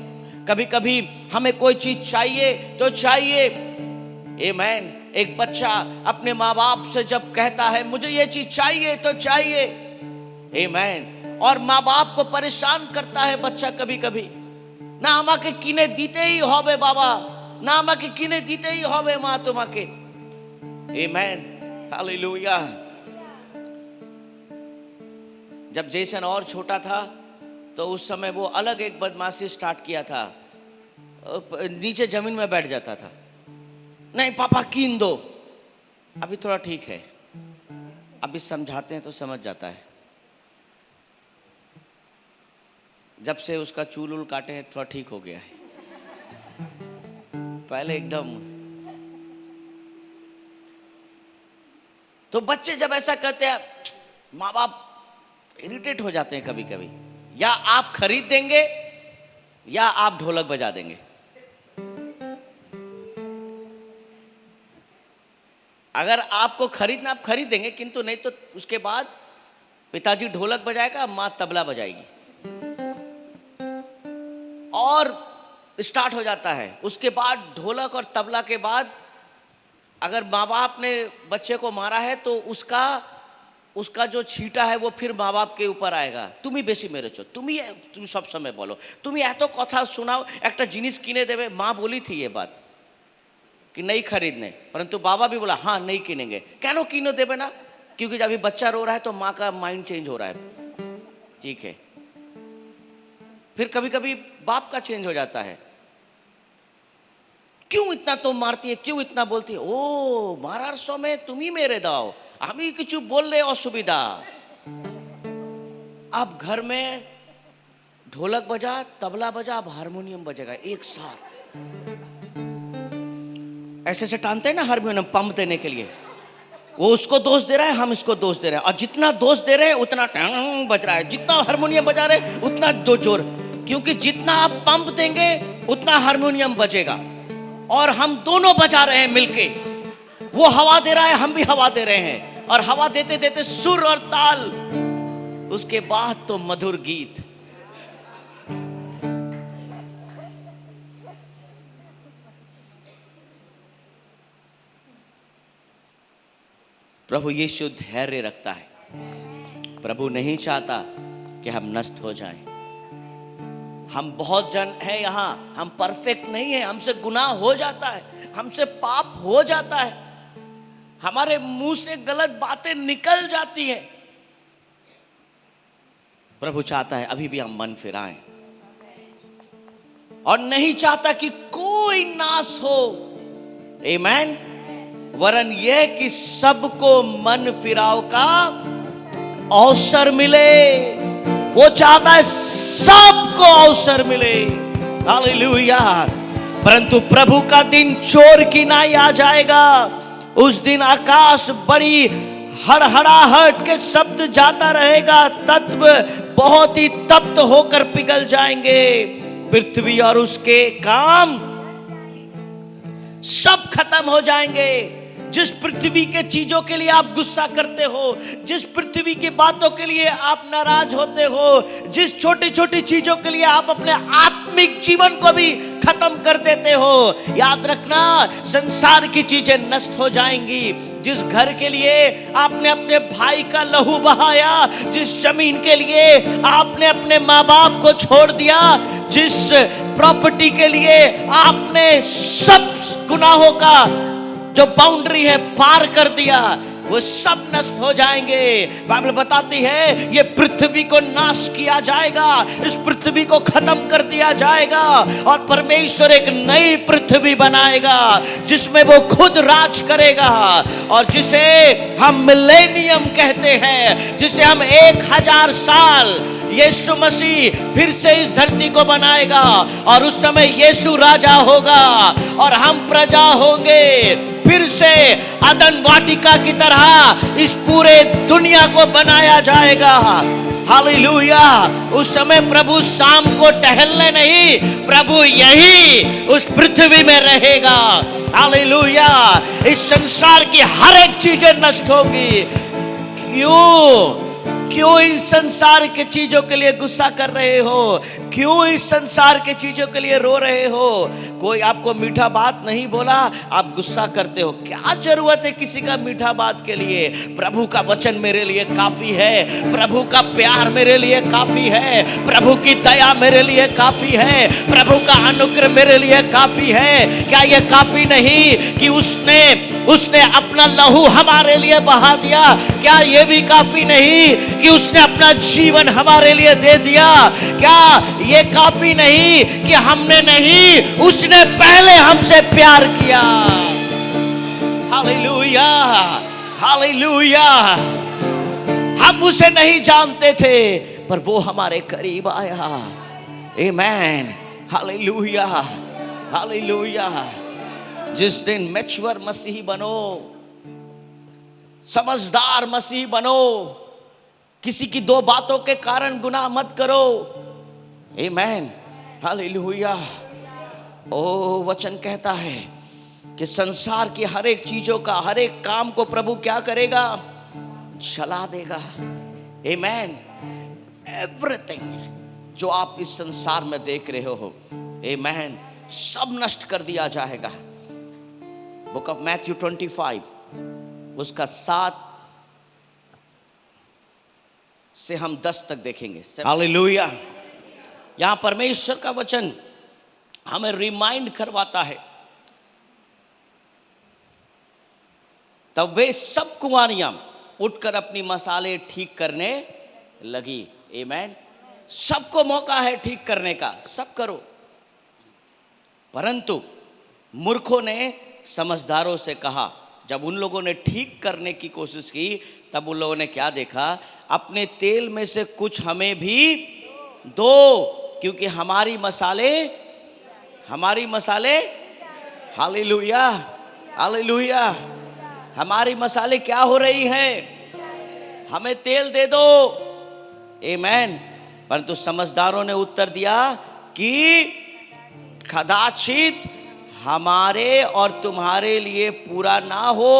कभी कभी हमें कोई चीज चाहिए तो चाहिए। आमेन। एक बच्चा अपने माँ बाप से जब कहता है मुझे ये चीज चाहिए तो चाहिए, आमेन, और माँ बाप को परेशान करता है बच्चा कभी कभी, ना आमा के कीने दीते ही होबे बाबा, ना आमा के कीने दीते ही होबे माँ तुम्हाके, आमेन, हालेलुया। जब जेसन और छोटा था तो उस समय वो अलग एक बदमाशी स्टार्ट किया था। नीचे जमीन में बैठ जाता था। नहीं पापा कीन दो। अभी थोड़ा ठीक है, अभी समझाते हैं तो समझ जाता है। जब से उसका चूल उल काटे हैं थोड़ा ठीक हो गया है। पहले एकदम। तो बच्चे जब ऐसा करते हैं, माँ बाप इरिटेट हो जाते हैं कभी कभी। या आप खरीद देंगे या आप ढोलक बजा देंगे। अगर आपको खरीदना आप खरीद देंगे, किंतु नहीं तो उसके बाद पिताजी ढोलक बजाएगा, माँ तबला बजाएगी और स्टार्ट हो जाता है। उसके बाद ढोलक और तबला के बाद अगर माँ बाप ने बच्चे को मारा है तो उसका जो छींटा है वो फिर माँ बाप के ऊपर आएगा। तुम ही बेसी मेरेছো, तुम सब समय बोलो, तुम एत कथा सुनाओ, एक जिनिस किने देवे। माँ बोली थी ये बात कि नहीं खरीदने, परंतु बाबा भी बोला हाँ नहीं किनेंगे। क्यों किनो देवे ना? क्योंकि जब अभी बच्चा रो रहा है तो माँ का माइंड चेंज हो रहा है। ठीक है। फिर कभी कभी बाप का चेंज हो जाता है। क्यों इतना तुम मारती है, क्यों इतना बोलती है? ओ मारार समय तुम ही मेरे दाओ, আমি কিছু বললে অসুবিধা। आप घर में ढोलक बजा, तबला बजा, अब हारमोनियम बजेगा एक साथ। ऐसे से टानते हैं ना हारमोनियम पंप देने के लिए। वो उसको दोष दे रहा है, हम इसको दोष दे रहे हैं, और जितना दोष दे रहे हैं उतना टंग बज रहा है, जितना हारमोनियम बजा रहे हैं उतना दो जोर। क्योंकि जितना आप पंप देंगे उतना हारमोनियम बजेगा, और हम दोनों बजा रहे हैं मिलके। वो हवा दे रहा है, हम भी हवा दे रहे हैं, और हवा देते देते सुर और ताल, उसके बाद तो मधुर गीत। प्रभु यीशु धैर्य रखता है। प्रभु नहीं चाहता कि हम नष्ट हो जाएं। हम बहुत जन हैं यहाँ, हम परफेक्ट नहीं है, हमसे गुनाह हो जाता है, हमसे पाप हो जाता है, हमारे मुंह से गलत बातें निकल जाती है। प्रभु चाहता है अभी भी हम मन फिराएं, और नहीं चाहता कि कोई नाश हो, आमीन, वरन यह कि सबको मन फिराव का अवसर मिले। वो चाहता है सबको अवसर मिले। हालेलुया। परंतु प्रभु का दिन चोर की नाई आ जाएगा। उस दिन आकाश बड़ी हड़हड़ाहट के शब्द जाता रहेगा, तत्व बहुत ही तप्त होकर पिघल जाएंगे। पृथ्वी और उसके काम सब खत्म हो जाएंगे। जिस पृथ्वी के चीजों के लिए आप गुस्सा करते हो, जिस पृथ्वी की बातों के लिए आप नाराज होते हो, जिस छोटी छोटी चीजों के लिए आप अपने आत्मिक जीवन को भी खत्म कर देते हो, याद रखना संसार की चीजें नष्ट हो जाएंगी। जिस घर के लिए आपने अपने भाई का लहू बहाया, जिस जमीन के लिए आपने अपने माँ बाप को छोड़ दिया, जिस प्रॉपर्टी के लिए आपने सब गुनाहों का जो बाउंड्री है पार कर दिया, वो सब नष्ट हो जाएंगे। बाइबल बताती है ये पृथ्वी को नाश किया जाएगा, इस पृथ्वी को खत्म कर दिया जाएगा और परमेश्वर एक नई पृथ्वी बनाएगा जिसमें वो खुद राज करेगा और जिसे हम मिलेनियम कहते हैं, जिसे हम 1000 साल यीशु मसीह फिर से इस धरती को बनाएगा और उस समय यीशु राजा होगा और हम प्रजा होंगे। फिर से अदन वाटिका की तरह इस पूरे दुनिया को बनाया जाएगा। हालेलुया। उस समय प्रभु शाम को टहलने नहीं, प्रभु यही उस पृथ्वी में रहेगा। हालेलुया। इस संसार की हर एक चीजें नष्ट होगी। क्यों इस संसार के चीजों के लिए गुस्सा कर रहे हो? क्यों इस संसार के चीजों के लिए रो रहे हो? कोई आपको मीठा बात नहीं बोला, आप गुस्सा करते हो। क्या जरूरत है किसी का मीठा बात के लिए? प्रभु का वचन मेरे लिए काफी है, प्रभु का प्यार मेरे लिए काफी है, प्रभु की दया मेरे लिए काफी है, प्रभु का अनुग्रह मेरे लिए काफी है। क्या यह काफी नहीं कि उसने अपना लहू हमारे लिए बहा दिया? क्या यह भी काफी नहीं कि उसने अपना जीवन हमारे लिए दे दिया? क्या ये काफी नहीं कि हमने नहीं, उसने पहले हमसे प्यार किया? Hallelujah, hallelujah. हम उसे नहीं जानते थे पर वो हमारे करीब आया। आमेन, हालेलुया, हालेलुया। जिस दिन मैच्योर मसीही बनो, समझदार मसीही बनो, किसी की दो बातों के कारण गुनाह मत करो। आमेन, हालेलुया। ओ वचन कहता है कि संसार की हर एक चीजों का, हर एक काम को प्रभु क्या करेगा? जला देगा। आमेन। एवरीथिंग जो आप इस संसार में देख रहे हो, आमेन, सब नष्ट कर दिया जाएगा। बुक ऑफ मैथ्यू 25 उसका 7 से हम 10 तक देखेंगे। हालेलुया। यहां परमेश्वर का वचन हमें रिमाइंड करवाता है। तब वे सब कुंवारियां उठकर अपनी मसाले ठीक करने लगी। आमेन। सबको मौका है ठीक करने का, सब करो। परंतु मूर्खों ने समझदारों से कहा। जब उन लोगों ने ठीक करने की कोशिश की तब उन लोगों ने क्या देखा? अपने तेल में से कुछ हमें भी दो, क्योंकि हमारी मसाले हालेलुया, हालेलुया, हमारी मसाले क्या हो रही हैं? हमें तेल दे दो। आमेन। परंतु समझदारों ने उत्तर दिया कि कदाचित हमारे और तुम्हारे लिए पूरा ना हो।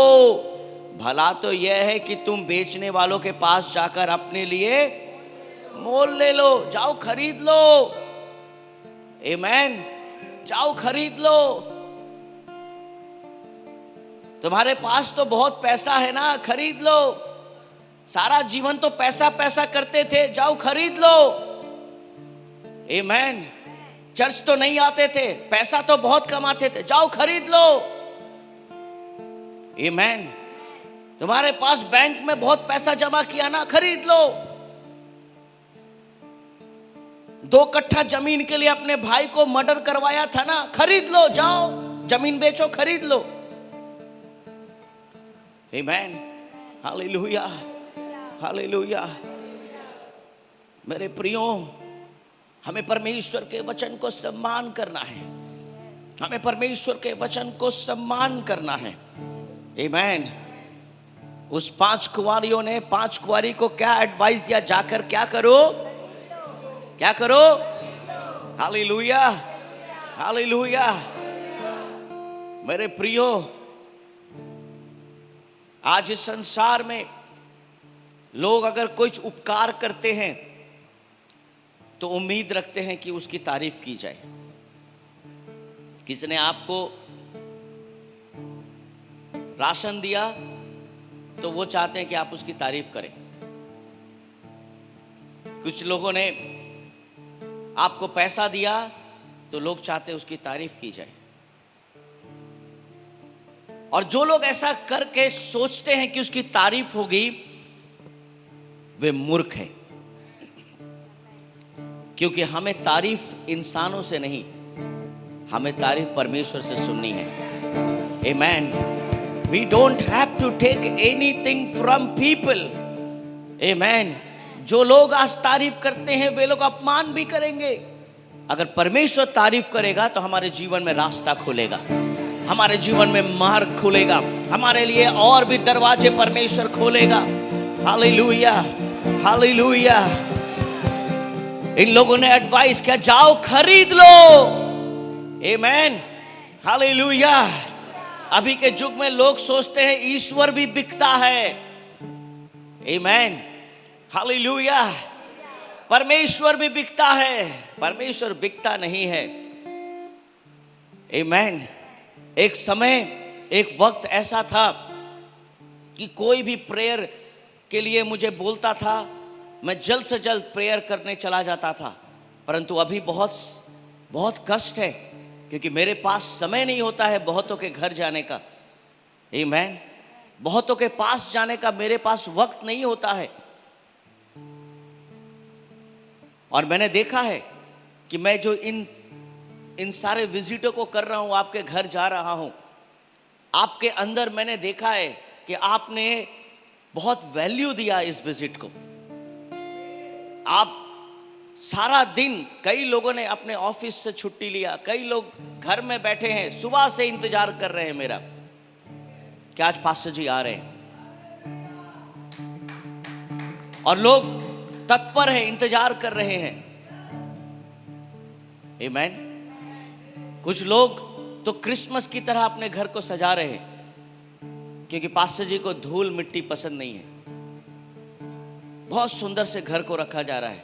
भला तो यह है कि तुम बेचने वालों के पास जाकर अपने लिए मोल ले लो। जाओ खरीद लो। आमेन। जाओ खरीद लो। तुम्हारे पास तो बहुत पैसा है ना, खरीद लो। सारा जीवन तो पैसा पैसा करते थे, जाओ खरीद लो। आमेन। चर्च तो नहीं आते थे, पैसा तो बहुत कमाते थे, जाओ खरीद लो। आमेन। तुम्हारे पास बैंक में बहुत पैसा जमा किया ना, खरीद लो। 2 कट्ठा जमीन के लिए अपने भाई को मर्डर करवाया था ना, खरीद लो। जाओ जमीन बेचो, खरीद लो। आमेन, हालेलुया, हालेलुया। मेरे प्रियो, हमें परमेश्वर के वचन को सम्मान करना है। हमें परमेश्वर के वचन को सम्मान करना है। आमेन। उस 5 कुंवारियों ने 5 कुंवारी को क्या एडवाइस दिया? जाकर क्या करो? क्या करो? Hallelujah, hallelujah. मेरे प्रियो, आज इस संसार में लोग अगर कुछ उपकार करते हैं तो उम्मीद रखते हैं कि उसकी तारीफ की जाए। किसी ने आपको राशन दिया तो वो चाहते हैं कि आप उसकी तारीफ करें। कुछ लोगों ने आपको पैसा दिया तो लोग चाहते हैं उसकी तारीफ की जाए। और जो लोग ऐसा करके सोचते हैं कि उसकी तारीफ होगी, वे मूर्ख हैं। क्योंकि हमें तारीफ इंसानों से नहीं, हमें तारीफ परमेश्वर से सुननी है। Amen. We don't have to take anything from people. Amen. जो लोग आज तारीफ करते हैं वे लोग अपमान भी करेंगे। अगर परमेश्वर तारीफ करेगा तो हमारे जीवन में रास्ता खुलेगा, हमारे जीवन में मार्ग खुलेगा, हमारे लिए और भी दरवाजे परमेश्वर खोलेगा। Hallelujah, hallelujah. इन लोगों ने एडवाइस किया, जाओ खरीद लो। आमेन, हालेलुया। अभी के युग में लोग सोचते हैं ईश्वर भी बिकता है। Amen, hallelujah. परमेश्वर भी बिकता है, परमेश्वर बिकता नहीं है। आमेन। एक समय, एक वक्त ऐसा था कि कोई भी प्रेयर के लिए मुझे बोलता था, मैं जल्द से जल्द प्रेयर करने चला जाता था। परंतु अभी बहुत बहुत कष्ट है, क्योंकि मेरे पास समय नहीं होता है बहुतों के घर जाने का। आमेन। बहुतों के पास जाने का मेरे पास वक्त नहीं होता है। और मैंने देखा है कि मैं जो इन सारे विजिटों को कर रहा हूं, आपके घर जा रहा हूं, आपके अंदर मैंने देखा है कि आपने बहुत वैल्यू दिया इस विजिट को। आप सारा दिन, कई लोगों ने अपने ऑफिस से छुट्टी लिया, कई लोग घर में बैठे हैं, सुबह से इंतजार कर रहे हैं मेरा कि आज पास्टर जी आ रहे हैं। और लोग तत्पर हैं, इंतजार कर रहे हैं। आमेन। कुछ लोग तो क्रिसमस की तरह अपने घर को सजा रहे हैं, क्योंकि पास्टर जी को धूल मिट्टी पसंद नहीं है। बहुत सुंदर से घर को रखा जा रहा है।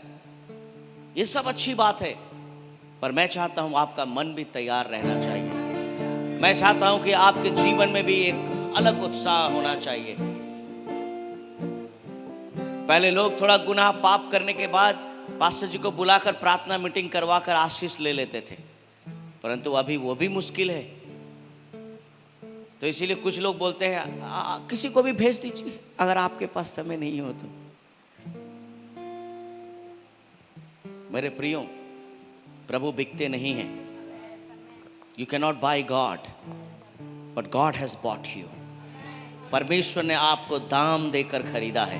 ये सब अच्छी बात है, पर मैं चाहता हूं आपका मन भी तैयार रहना चाहिए। मैं चाहता हूं कि आपके जीवन में भी एक अलग उत्साह होना चाहिए। पहले लोग थोड़ा गुनाह पाप करने के बाद पास्टर जी को बुलाकर प्रार्थना मीटिंग करवाकर आशीष ले लेते थे, परंतु अभी वो भी मुश्किल है। तो इसीलिए कुछ लोग बोलते हैं किसी को भी भेज दीजिए अगर आपके पास समय नहीं हो तो। मेरे प्रियो, प्रभु बिकते नहीं हैं। You can not buy God, but God has bought you. परमेश्वर ने आपको दाम देकर खरीदा है।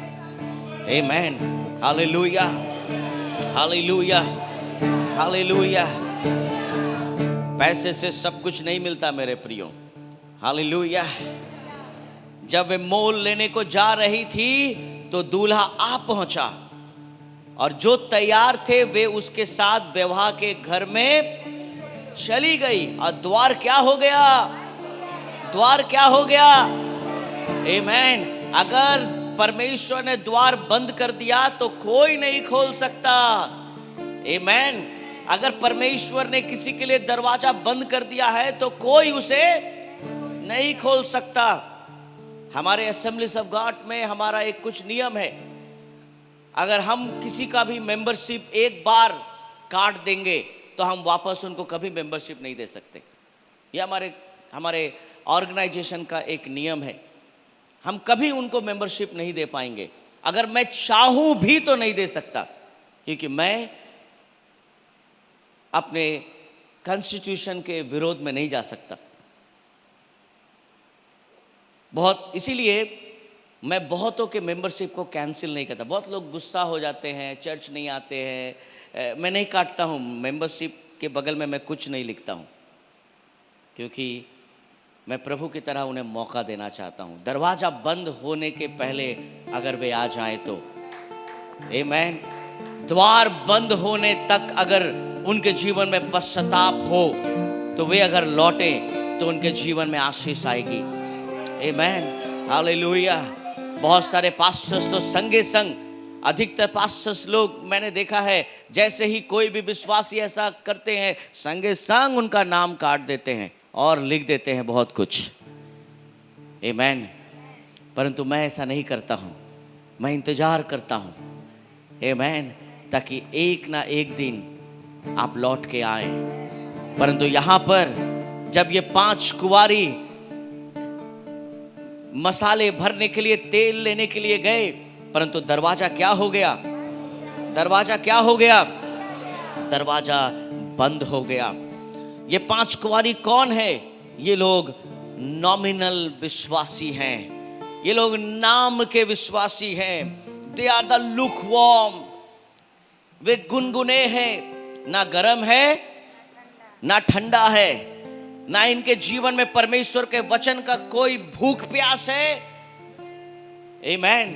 Amen, hallelujah, hallelujah, hallelujah. पैसे से सब कुछ नहीं मिलता मेरे प्रियो। हालेलुया। जब वे मोल लेने को जा रही थी तो दूल्हा आ पहुंचा, और जो तैयार थे वे उसके साथ विवाह के घर में चली गई। और द्वार क्या हो गया? द्वार क्या हो गया? आमेन। अगर परमेश्वर ने द्वार बंद कर दिया तो कोई नहीं खोल सकता। आमेन। अगर परमेश्वर ने किसी के लिए दरवाजा बंद कर दिया है तो कोई उसे नहीं खोल सकता। हमारे असेंबलीज ऑफ गॉड में हमारा एक कुछ नियम है, अगर हम किसी का भी मेंबरशिप एक बार काट देंगे तो हम वापस उनको कभी मेंबरशिप नहीं दे सकते। ये हमारे ऑर्गेनाइजेशन का एक नियम है। हम कभी उनको मेंबरशिप नहीं दे पाएंगे। अगर मैं चाहूं भी तो नहीं दे सकता, क्योंकि मैं अपने कॉन्स्टिट्यूशन के विरोध में नहीं जा सकता। इसीलिए मैं बहुतों के मेंबरशिप को कैंसिल नहीं करता। बहुत लोग गुस्सा हो जाते हैं, चर्च नहीं आते हैं। मैं नहीं काटता हूँ मेंबरशिप के बगल में, मैं कुछ नहीं लिखता हूँ, क्योंकि मैं प्रभु की तरह उन्हें मौका देना चाहता हूँ। दरवाज़ा बंद होने के पहले अगर वे आ जाएं तो आमेन। द्वार बंद होने तक अगर उनके जीवन में पश्चाताप हो तो वे अगर लौटे तो उनके जीवन में आशीष आएगी। आमेन, हालेलुया। बहुत सारे पास्टर्स तो संगे संग, अधिकतर पास्टर्स लोग मैंने देखा है, जैसे ही कोई भी विश्वासी ऐसा करते हैं संगे संग उनका नाम काट देते हैं और लिख देते हैं बहुत कुछ। आमेन। परंतु मैं ऐसा नहीं करता हूं, मैं इंतजार करता हूं, आमेन, ताकि एक ना एक दिन आप लौट के आए। परंतु यहां पर जब ये 5 कुंवारी मसाले भरने के लिए, तेल लेने के लिए गए, परंतु दरवाजा क्या हो गया? दरवाजा क्या हो गया? दरवाजा बंद हो गया। ये 5 कुंवारी कौन है? ये लोग नॉमिनल विश्वासी हैं, ये लोग नाम के विश्वासी हैं। दे आर द लुकवार्म, वे गुनगुने हैं, ना गर्म है ना ठंडा है, ना इनके जीवन में परमेश्वर के वचन का कोई भूख प्यास है। आमेन।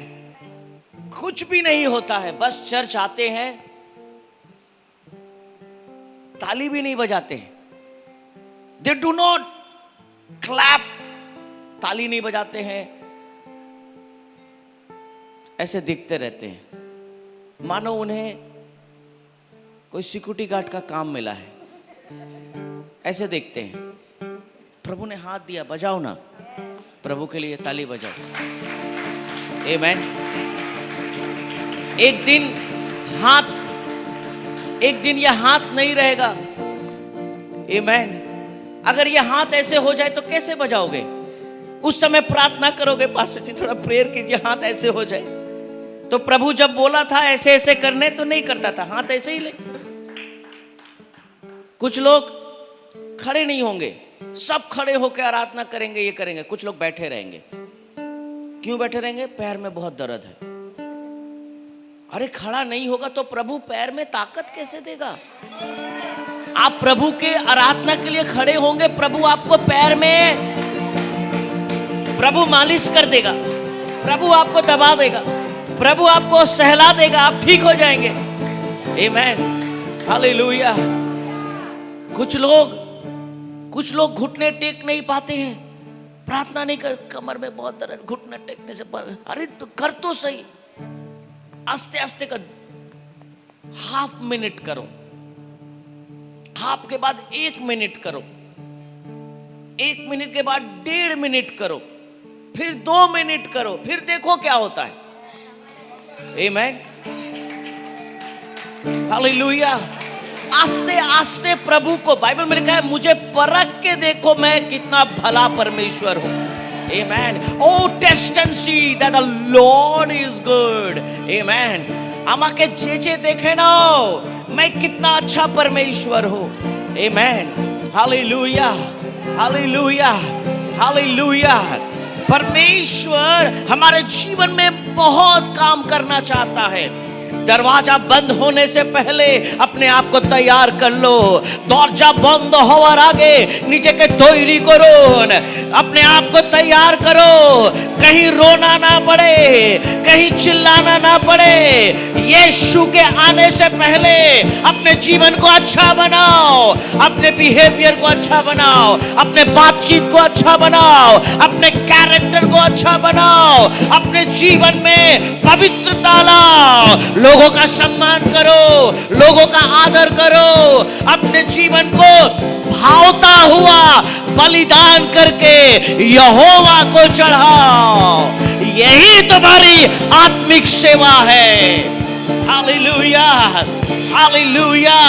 कुछ भी नहीं होता है, बस चर्च आते हैं, ताली भी नहीं बजाते हैं, दे डू नॉट क्लैप, ताली नहीं बजाते हैं, ऐसे दिखते रहते हैं, मानो उन्हें कोई सिक्योरिटी गार्ड का काम मिला है, ऐसे देखते हैं। प्रभु ने हाथ दिया, बजाओ ना, प्रभु के लिए ताली बजाओ। आमेन। एक दिन यह हाथ नहीं रहेगा। आमेन। अगर यह हाथ ऐसे हो जाए तो कैसे बजाओगे? उस समय प्रार्थना करोगे, पास्टर जी थोड़ा प्रेयर कीजिए, हाथ ऐसे हो जाए। तो प्रभु जब बोला था ऐसे ऐसे करने, तो नहीं करता था, हाथ ऐसे ही ले। कुछ लोग खड़े नहीं होंगे, सब खड़े होकर आराधना करेंगे, ये करेंगे। कुछ लोग बैठे रहेंगे। क्यों बैठे रहेंगे? पैर में बहुत दर्द है। अरे खड़ा नहीं होगा तो प्रभु पैर में ताकत कैसे देगा? आप प्रभु के आराधना के लिए खड़े होंगे, प्रभु आपको पैर में, प्रभु मालिश कर देगा, प्रभु आपको दबा देगा, प्रभु आपको सहला देगा, आप ठीक हो जाएंगे। आमेन। हालेलुया। कुछ लोग घुटने टेक नहीं पाते हैं, प्रार्थना नहीं कर, कमर में बहुत दर्द, घुटने टेकने से पर, अरे तो कर तो सही, आस्ते आस्ते कर, हाफ मिनट करो, हाफ के बाद 1 मिनट करो, 1 मिनट के बाद 1.5 मिनट करो, फिर 2 मिनट करो, फिर देखो क्या होता है। आमेन। हालेलुया। आस्ते आस्ते प्रभु को, बाइबल में लिखा है, मुझे परख के देखो मैं कितना भला परमेश्वर हूं। Amen. Oh, test and see that the Lord is good. Amen. আমাকে जे देखे ना, मैं कितना अच्छा परमेश्वर हूँ। Amen. Hallelujah. Hallelujah. Hallelujah. परमेश्वर हमारे जीवन में बहुत काम करना चाहता है। दरवाजा बंद होने से पहले अपने आप को तैयार कर लो। दरवाजा बंद होवर आगे নিজেকে তৈরি করুন, अपने आप को तैयार करो, कहीं रोना ना पड़े, कहीं चिल्लाना ना पड़े। यीशु के आने से पहले अपने जीवन को अच्छा बनाओ, अपने बिहेवियर को अच्छा बनाओ, अपने बातचीत को अच्छा बनाओ, अपने कैरेक्टर को अच्छा बनाओ, अपने जीवन में पवित्रता लाओ, लोगों का सम्मान करो, लोगों का आदर करो, अपने जीवन को भावता हुआ बलिदान करके यहोवा को चढ़ाओ। यही तुम्हारी आत्मिक सेवा है। Hallelujah, hallelujah.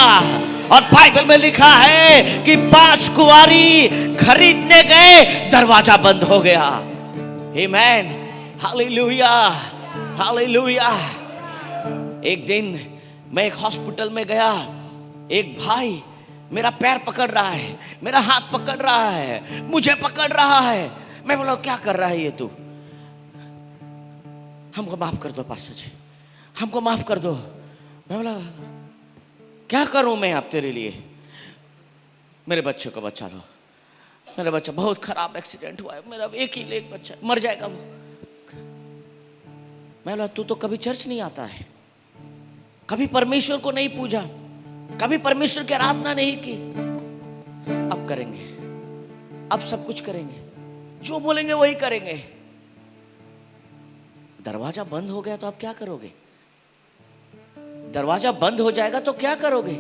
और बाइबल में लिखा है कि 5 कुंवारी खरीदने गए, दरवाजा बंद हो गया। आमेन। Hallelujah, hallelujah. एक दिन मैं एक हॉस्पिटल में गया, एक भाई मेरा पैर पकड़ रहा है, मेरा हाथ पकड़ रहा है, मुझे पकड़ रहा है। मैं बोला क्या कर रहा है ये तू? हमको माफ कर दो पास्टर जी, हमको माफ कर दो। मैं बोला क्या करूं मैं अब तेरे लिए? मेरे बच्चे को बचा लो, मेरा बच्चा बहुत खराब एक्सीडेंट हुआ है, मेरा एक ही लेग बच्चा मर जाएगा वो। मैं बोला तू तो कभी चर्च नहीं आता है, कभी परमेश्वर को नहीं पूजा, कभी परमेश्वर की आराधना नहीं की। अब करेंगे, अब सब कुछ करेंगे, जो बोलेंगे वही करेंगे। दरवाजा बंद हो गया तो अब क्या करोगे? दरवाजा बंद हो जाएगा तो क्या करोगे?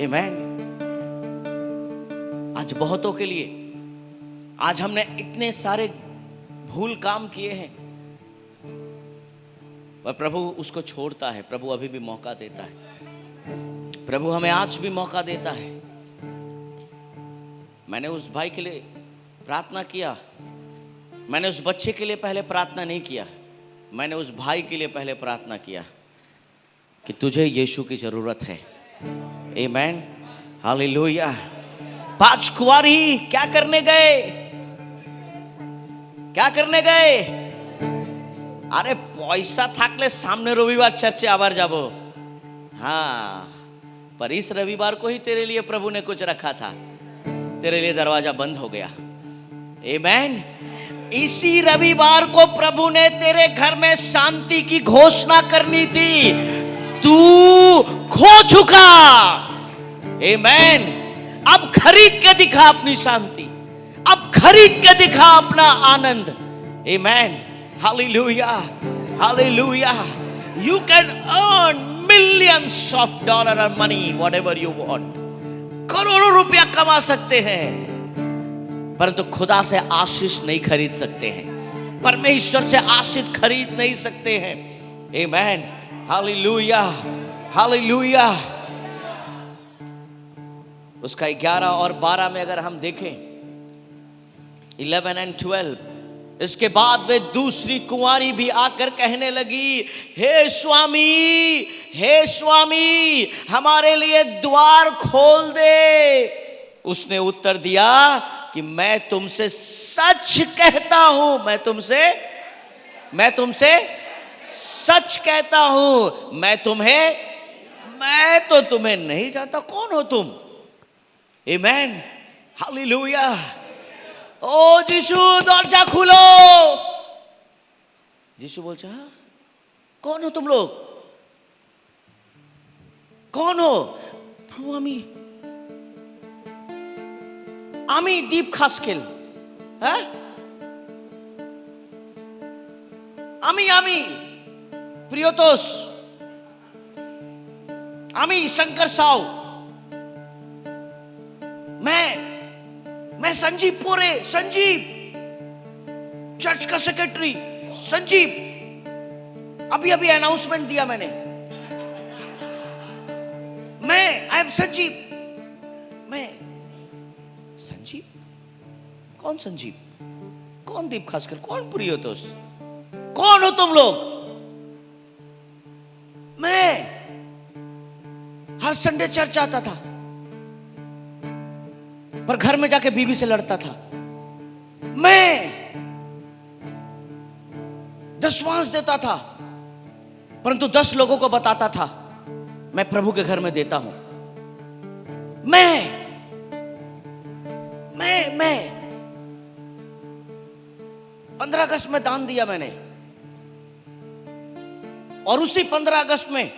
आमेन। आज बहुतों के लिए, आज हमने इतने सारे भूल काम किए हैं, पर प्रभु उसको छोड़ता है। प्रभु अभी भी मौका देता है। प्रभु हमें आज भी मौका देता है। मैंने उस भाई के लिए प्रार्थना किया, मैंने उस बच्चे के लिए पहले प्रार्थना नहीं किया, मैंने उस भाई के लिए पहले प्रार्थना किया कि तुझे यीशु की जरूरत है। आमीन, हालेलुया। 5 कुंवारी क्या करने गए? क्या करने गए? अरे पैसा थाकले सामने रविवार चर्चे आवार जाबो। हाँ, पर इस रविवार को ही तेरे लिए प्रभु ने कुछ रखा था, तेरे लिए दरवाजा बंद हो गया। आमीन। इसी रविवार को प्रभु ने तेरे घर में शांति की घोषणा करनी थी, तू खो चुका। आमीन। अब खरीद के दिखा अपनी शांति, अब खरीद के दिखा अपना आनंद। आमीन, hallelujah, hallelujah. You can earn millions of dollar or money, whatever you want. करोड़ों रुपया कमा सकते हैं, परंतु खुदा से आशीष नहीं खरीद सकते हैं, परमेश्वर से आशीष खरीद नहीं सकते हैं। आमीन, हालेलुया, हालेलुया। उसका 11 और 12 में अगर हम देखें, 11 और 12, इसके बाद वे दूसरी कुंवारी भी आकर कहने लगी, हे स्वामी, हे स्वामी, हमारे लिए द्वार खोल दे। उसने उत्तर दिया कि मैं तुमसे सच कहता हूं, मैं तुमसे सच कहता हूं, मैं तो तुम्हें नहीं जानता। कौन हो तुम? आमीन, हालेलुया। ओ यीशु, दरजा खुलो। यीशु बोलছে, हाँ, कौन हो तुम लोग? कौन हो? प्रभु आमी दीप खासकेल, हाँ, आमी प्रियोतोष, आमी शंकर साव, मैं संजीव पोरे, संजीव चर्च का सेक्रेटरी संजीव, अभी अनाउंसमेंट दिया मैंने, आई एम संजीव। मैं संजीव? कौन संजीव? कौन दीप खासकर? कौन प्रियोतोष? कौन हो तुम लोग? मैं हर संडे चर्च आता था, पर घर में जाके बीवी से लड़ता था। मैं दशमांश देता था, परंतु 10 लोगों को बताता था मैं प्रभु के घर में देता हूं। मैं 15 अगस्त में दान दिया मैंने, और उसी 15 अगस्त में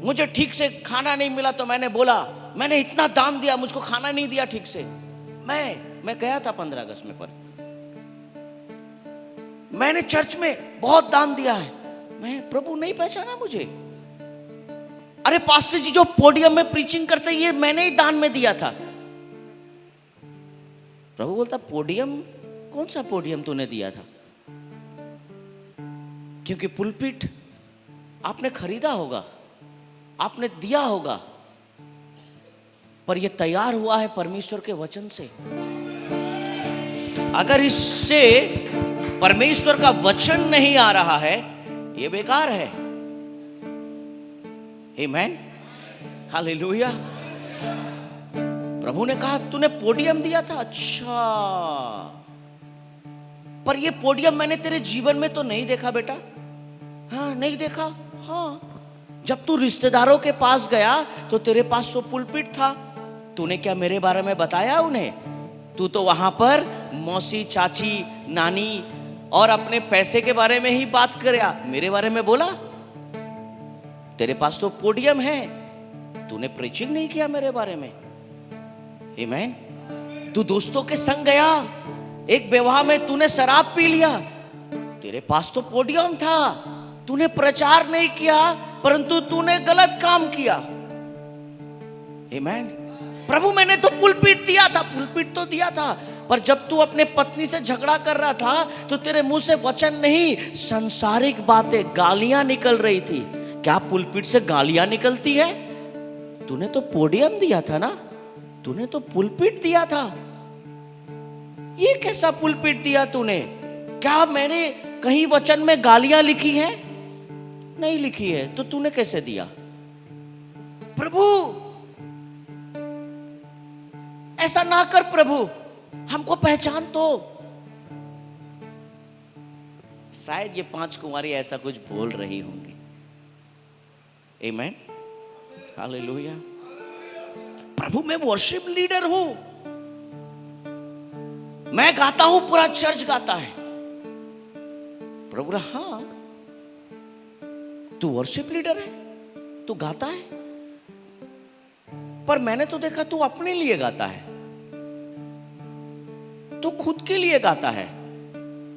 मुझे ठीक से खाना नहीं मिला, तो मैंने बोला मैंने इतना दान दिया, मुझको खाना नहीं दिया ठीक से। मैं गया था 15 अगस्त में, पर मैंने चर्च में बहुत दान दिया है। मैं प्रभु नहीं पहचाना मुझे। अरे पास्टर जी जो पोडियम में प्रीचिंग करते, ये मैंने ही दान में दिया था। प्रभु बोलता, पोडियम? कौन सा पोडियम तूने दिया था? क्योंकि पुलपिट आपने खरीदा होगा, आपने दिया होगा, पर यह तैयार हुआ है परमेश्वर के वचन से। अगर इससे परमेश्वर का वचन नहीं आ रहा है, यह बेकार है। आमीन, हालेलुया। प्रभु ने कहा तूने पोडियम दिया था, अच्छा, पर यह पोडियम मैंने तेरे जीवन में तो नहीं देखा बेटा। हाँ, नहीं देखा। हाँ, जब तू रिश्तेदारों के पास गया तो तेरे पास तो पुलपिट था, तूने क्या मेरे बारे में बताया उन्हें? तू तो वहां पर मौसी, चाची, नानी और अपने पैसे के बारे में ही बात किया, मेरे बारे में बोला? तेरे पास तो पोडियम है, तूने प्रीचिंग नहीं किया मेरे बारे में। आमीन। तू दोस्तों के संग गया, एक विवाह में तूने शराब पी लिया, तेरे पास तो पोडियम था, तूने प्रचार नहीं किया, परंतु तूने गलत काम किया। आमीन। प्रभु मैंने तो पुलपिट दिया था, पुलपिट तो दिया था, पर जब तू अपने पत्नी से झगड़ा कर रहा था तो तेरे मुंह से वचन नहीं, संसारिक बातें, गालियां निकल रही थी। क्या पुलपिट से गालियां निकलती है? तूने तो पोडियम दिया था ना, तूने तो पुलपिट दिया था। ये कैसा पुलपिट दिया तूने? क्या मैंने कहीं वचन में गालियां लिखी है? नहीं लिखी है, तो तूने कैसे दिया? प्रभु ऐसा ना कर, प्रभु हमको पहचान तो। शायद ये 5 कुंवारी ऐसा कुछ बोल रही होंगी। आमेन, हालेलुया। प्रभु मैं वर्शिप लीडर हूं, मैं गाता हूं, पूरा चर्च गाता है। प्रभु हाँ, तू वर्शिप लीडर है, तू गाता है, पर मैंने तो देखा तू अपने लिए गाता है, तू खुद के लिए गाता है।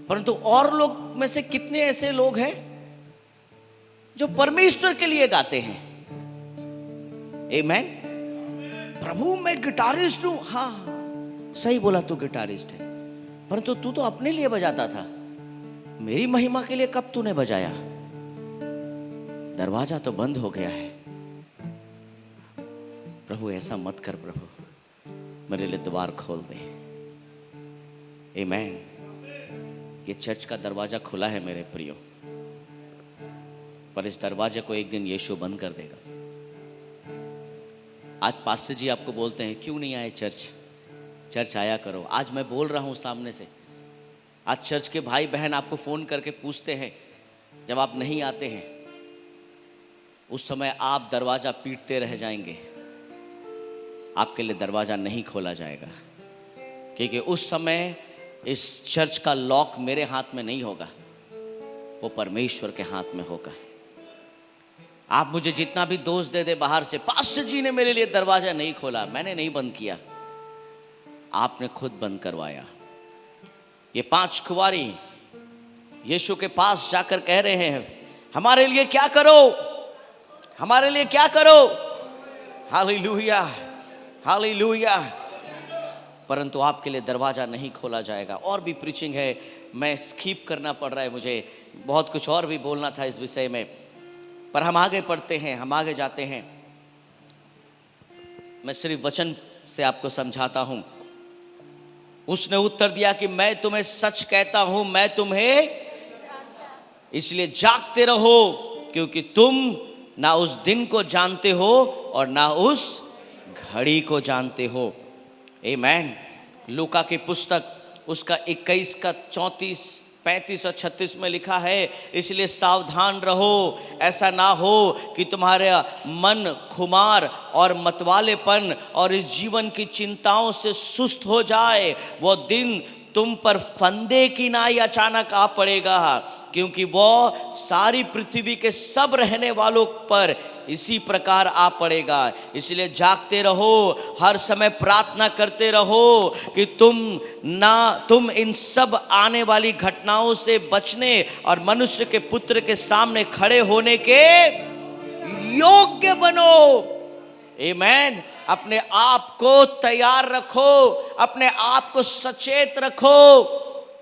परंतु और लोग में से कितने ऐसे लोग हैं जो परमेश्वर के लिए गाते हैं? आमेन। प्रभु मैं गिटारिस्ट हूं, हाँ सही बोला, तू गिटारिस्ट है, परंतु तू तो अपने लिए बजाता था। मेरी महिमा के लिए कब तूने बजाया? दरवाजा तो बंद हो गया है। प्रभु ऐसा मत कर, प्रभु मेरे लिए द्वार खोल दे। आमेन। ये चर्च का दरवाजा खुला है मेरे प्रियो, पर इस दरवाजे को एक दिन यीशु बंद कर देगा। आज पास्टर जी आपको बोलते हैं क्यों नहीं आए चर्च, चर्च आया करो। आज मैं बोल रहा हूं सामने से, आज चर्च के भाई बहन आपको फोन करके पूछते हैं, जब आप नहीं आते हैं उस समय आप दरवाजा पीटते रह जाएंगे, आपके लिए दरवाजा नहीं खोला जाएगा, क्योंकि उस समय इस चर्च का लॉक मेरे हाथ में नहीं होगा, वो परमेश्वर के हाथ में होगा। आप मुझे जितना भी दोष दे दे बाहर से, पास्टर जी ने मेरे लिए दरवाजा नहीं खोला, मैंने नहीं बंद किया, आपने खुद बंद करवाया। ये 5 कुंवारी यीशु के पास जाकर कह रहे हैं, हमारे लिए क्या करो, हमारे लिए क्या करो। Hallelujah, hallelujah. परंतु आपके लिए दरवाजा नहीं खोला जाएगा। और भी प्रीचिंग है, मैं स्किप करना पड़ रहा है, मुझे बहुत कुछ और भी बोलना था इस विषय में, पर हम आगे पढ़ते हैं, हम आगे जाते हैं। मैं सिर्फ वचन से आपको समझाता हूं। उसने उत्तर दिया कि मैं तुम्हें सच कहता हूं, मैं तुम्हें इसलिए जागते रहो, क्योंकि तुम ना उस दिन को जानते हो और ना उस घड़ी को जानते हो। आमेन। लूका की पुस्तक उसका 21 का 34, 35 और 36 में लिखा है, इसलिए सावधान रहो, ऐसा ना हो कि तुम्हारा मन खुमार और मतवालेपन और इस जीवन की चिंताओं से सुस्त हो जाए। वो दिन तुम पर फंदे की नाई अचानक आ पड़ेगा, क्योंकि वो सारी पृथ्वी के सब रहने वालों पर इसी प्रकार आ पड़ेगा। इसलिए जागते रहो, हर समय प्रार्थना करते रहो कि तुम इन सब आने वाली घटनाओं से बचने और मनुष्य के पुत्र के सामने खड़े होने के योग्य बनो। आमेन। अपने आप को तैयार रखो, अपने आप को सचेत रखो,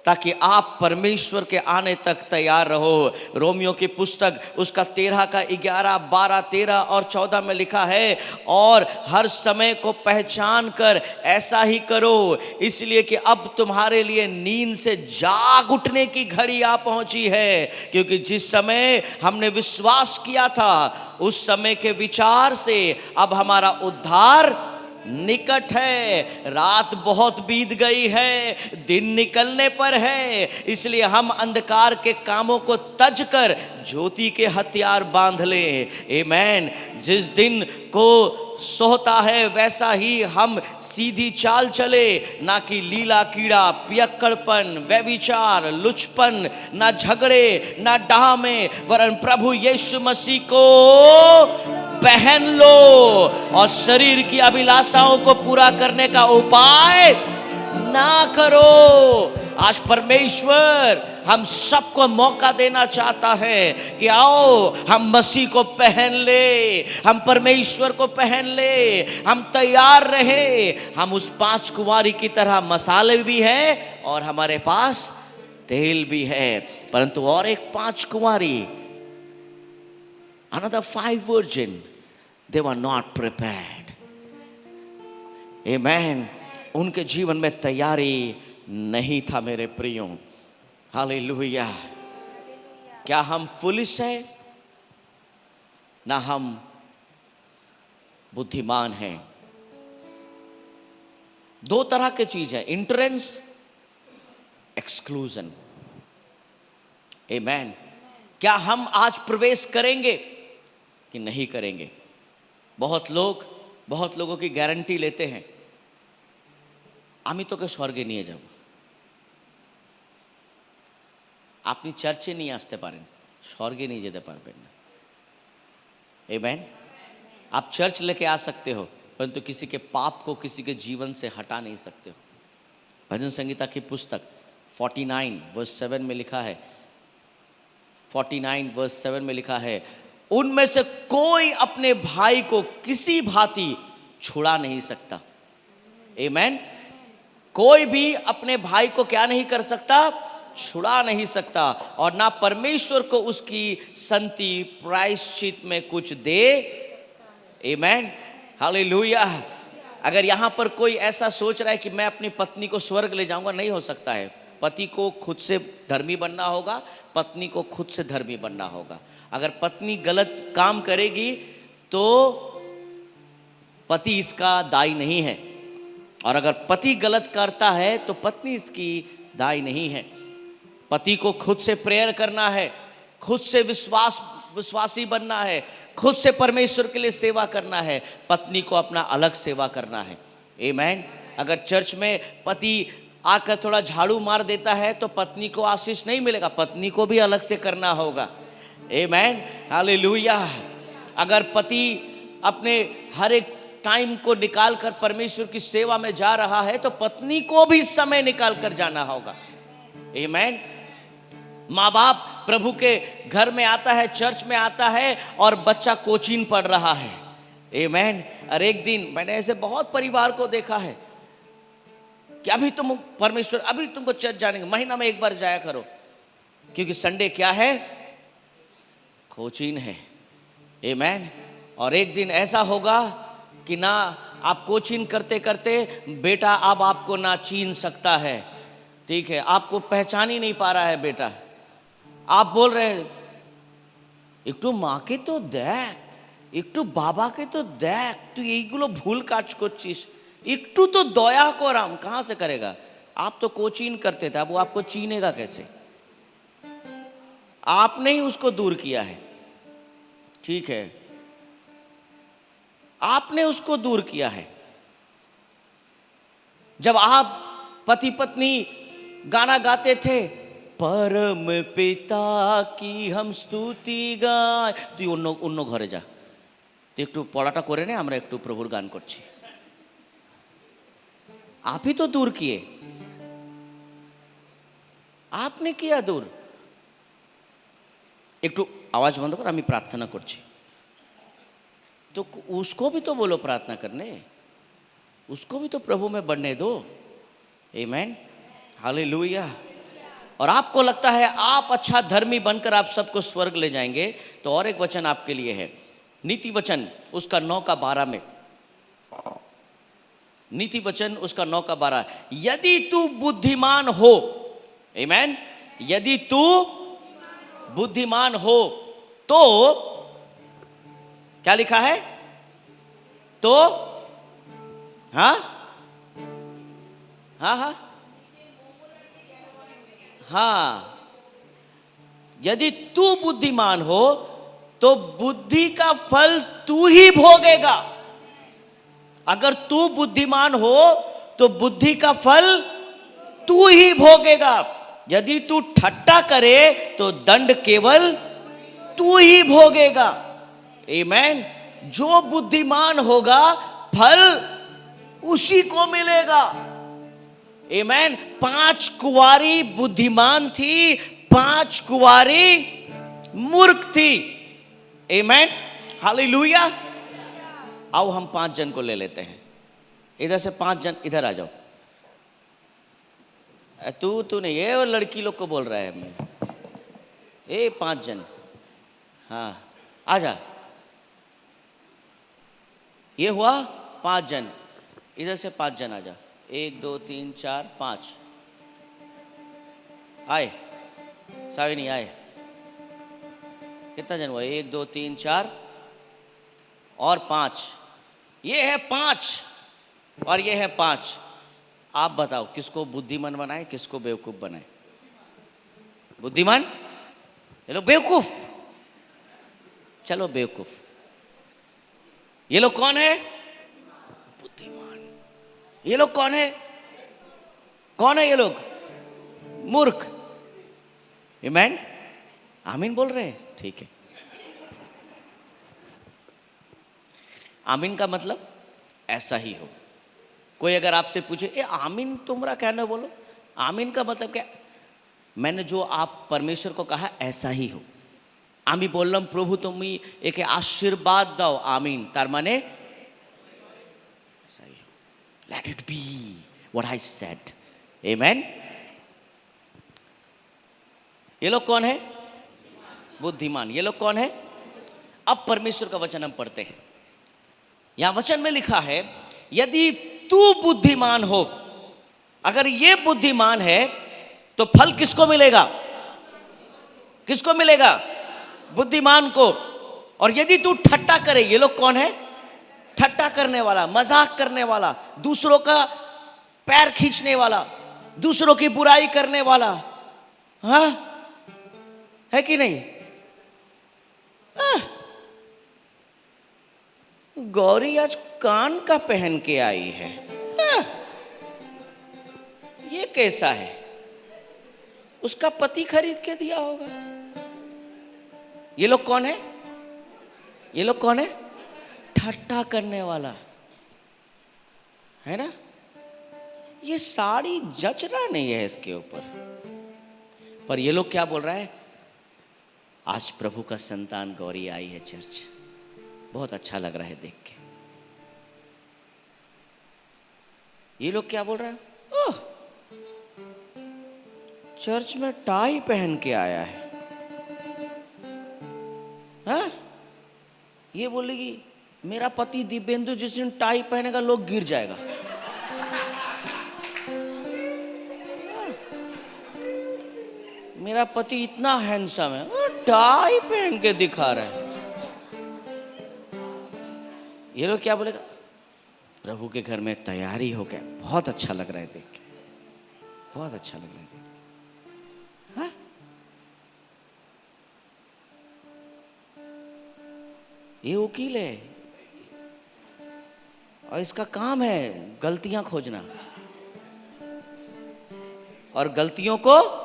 ताकि आप परमेश्वर के आने तक तैयार रहो। रोमियो की पुस्तक उसका 13 का 11, 12, 13 और 14 में लिखा है, और हर समय को पहचान कर ऐसा ही करो, इसलिए कि अब तुम्हारे लिए नींद से जाग उठने की घड़ी आ पहुंची है। क्योंकि जिस समय हमने विश्वास किया था उस समय के विचार से अब हमारा उद्धार निकट है। रात बहुत बीत गई है, दिन निकलने पर है, इसलिए हम अंधकार के कामों को तज कर ज्योति के हथियार बांध लें। आमेन। जिस दिन को सोता है वैसा ही हम सीधी चाल चले, ना कि लीला कीड़ा, पियक्कड़पन, व्यभिचार, लुचपन, ना झगड़े, ना डामे, वरन प्रभु यीशु मसीह को पहन लो और शरीर की अभिलाषाओं को पूरा करने का उपाय ना करो। आज परमेश्वर हम सबको मौका देना चाहता है कि आओ हम मसीह को पहन ले, हम परमेश्वर को पहन ले, हम तैयार रहे। हम उस 5 कुंवारी की तरह मसाले भी हैं और हमारे पास तेल भी है। परंतु और एक 5 कुंवारी, another 5 virgin, they were not prepared. Amen. उनके जीवन में तैयारी नहीं था मेरे प्रियो। हालेलुया। क्या हम फुलिश हैं? ना हम बुद्धिमान हैं। 2 तरह की चीज है, एंट्रेंस, एक्सक्लूजन। आमेन। क्या हम आज प्रवेश करेंगे कि नहीं करेंगे? बहुत लोगों की गारंटी लेते हैं, আমি তোকে স্বর্গে নিয়ে যাব। আপনি চার্চে নিয়ে আসতে পারেন, স্বর্গে নিয়ে যেতে পারবেন না। आमेन। आप चर्च लेके आ सकते हो, परंतु किसी के पाप को किसी के जीवन से हटा नहीं सकते हो। भजन संगीता की पुस्तक 49 वर्स 7 में लिखा है, 49 वर्स 7 में लिखा है, उनमें से कोई अपने भाई को किसी भांति छुड़ा नहीं सकता। आमेन। कोई भी अपने भाई को क्या नहीं कर सकता? छुड़ा नहीं सकता, और ना परमेश्वर को उसकी संति प्रायश्चित में कुछ दे। आमेन। हालेलुया। अगर यहां पर कोई ऐसा सोच रहा है कि मैं अपनी पत्नी को स्वर्ग ले जाऊंगा, नहीं हो सकता है। पति को खुद से धर्मी बनना होगा, पत्नी को खुद से धर्मी बनना होगा। अगर पत्नी गलत काम करेगी तो पति इसका दायी नहीं है, और अगर पति गलत करता है तो पत्नी इसकी दायी नहीं है। पति को खुद से प्रेयर करना है, खुद से विश्वासी बनना है, खुद से परमेश्वर के लिए सेवा करना है। पत्नी को अपना अलग सेवा करना है। आमेन। अगर चर्च में पति आकर थोड़ा झाड़ू मार देता है तो पत्नी को आशीष नहीं मिलेगा, पत्नी को भी अलग से करना होगा। आमेन। हालेलुया। अगर पति अपने हर एक टाइम को निकाल कर परमेश्वर की सेवा में जा रहा है तो पत्नी को भी समय निकाल कर जाना होगा। आमेन। माँ बाप प्रभु के घर में आता है, चर्च में आता है, और बच्चा कोचिंग पढ़ रहा है। आमेन। और एक दिन मैंने ऐसे बहुत परिवार को देखा है कि अभी तुमको चर्च जाने, महीना में 1 बार जाया करो, क्योंकि संडे क्या है? कोचिंग है। आमेन। और एक दिन ऐसा होगा कि ना आप कोचिंग करते करते बेटा अब आपको ना चीन सकता है। ठीक है, आपको पहचान ही नहीं पा रहा है बेटा। आप बोल रहे हैं একটু মাকে তো দেখ, একটু বাবাকে তো দেখ, তুই এইগুলো भूल काज করছিস, একটু तो दया कर। हम कहाँ से करेगा? आप तो कोचिंग करते थे, अब वो आपको चीनेगा कैसे? आपने ही उसको दूर किया है। ठीक है, आपने उसको दूर किया है। जब आप पति पत्नी गाना गाते थे, परम पिता की हम स्तुति गाय, তুই অন্য ঘরে যা, তুই একটু পড়াটা করে নে, আমরা একটু প্রভুর গান করছি। आप ही तो दूर किए, आपने किया दूर। একটু आवाज बंद कर, আমি प्रार्थना করছি। तो उसको भी तो बोलो प्रार्थना करने, उसको भी तो प्रभु में बढ़ने दो। आमेन। हालेलुया। और आपको लगता है आप अच्छा धर्मी बनकर आप सबको स्वर्ग ले जाएंगे, तो और एक वचन आपके लिए है, नीति वचन उसका 9 का 12 में। नीति वचन उसका 9 का 12, यदि तू बुद्धिमान हो, आमेन, यदि तू बुद्धिमान हो तो क्या लिखा है? तो हाँ हाँ हाँ हाँ, यदि तू बुद्धिमान हो तो बुद्धि का फल तू ही भोगेगा। अगर तू बुद्धिमान हो तो बुद्धि का फल तू ही भोगेगा। यदि तू ठट्टा करे तो दंड केवल तू ही भोगेगा। आमेन। जो बुद्धिमान होगा फल उसी को मिलेगा। आमेन। 5 कुंवारी बुद्धिमान थी, 5 कुंवारी मूर्ख थी। आमेन, हालेलुया। आओ हम 5 जन को ले लेते हैं। इधर से 5 जन इधर आ जाओ। तू नहीं, ये और लड़की लोग को बोल रहा है मैं। 5 जन, हाँ आ जा। ये हुआ 5 जन। इधर से 5 जन आ जा। 1 2 3 4 5 आए। सावी नहीं आए। कितना जन हुआ? 1 2 3 4 और 5। ये है 5 और ये है 5। आप बताओ किसको बुद्धिमान बनाए, किसको बेवकूफ बनाए? बुद्धिमान? ये लोग बेवकूफ। चलो बेवकूफ। ये लोग कौन है? बुद्धिमान। ये लोग कौन है? कौन है ये लोग? मूर्ख। आमीन, आमीन बोल रहे हैं? ठीक है। आमीन का मतलब ऐसा ही हो। कोई अगर आपसे पूछे आमीन तुमरा कहना, बोलो आमीन का मतलब क्या? मैंने जो आप परमेश्वर को कहा ऐसा ही हो। आमी बोललाम प्रभु तुमी एके आशीर्वाद दाओ, आमीन तार माने ऐसा ही हो। Let it be what I said. Amen. ये लोग कौन है? बुद्धिमान। ये लोग कौन है? अब परमेश्वर का वचन हम पढ़ते हैं। यहां वचन में लिखा है, यदि तू बुद्धिमान हो, अगर ये बुद्धिमान है तो फल किसको मिलेगा? किसको मिलेगा? बुद्धिमान को। और यदि तू ठट्टा करे, ये लोग कौन है? ठट्टा करने वाला, मजाक करने वाला, दूसरों का पैर खींचने वाला, दूसरों की बुराई करने वाला, हाँ है कि नहीं? गौरी आज कान का पहन के आई है। ये कैसा है? उसका पति खरीद के दिया होगा। ये लोग कौन है? ये लोग कौन है? ठट्टा करने वाला, है ना? ये साड़ी जच रहा नहीं है इसके ऊपर, पर ये लोग क्या बोल रहा है? आज प्रभु का संतान गौरी आई है चर्च, बहुत अच्छा लग रहा है देख के। ये लोग क्या बोल रहा है? ओह, चर्च में टाई पहन के आया है। हाँ? ये बोलेगी मेरा पति दिव्येंदु जिस दिन टाई पहनेगा लोग गिर जाएगा। मेरा पति इतना हैंडसम है, टाई पहन के दिखा रहा है। ये लोग क्या बोलेगा? प्रभु के घर में तैयारी हो गया, बहुत अच्छा लग रहा है देख के, बहुत अच्छा लग रहा है देख के। हाँ? ये वकील है और इसका काम है गलतियां खोजना और गलतियों को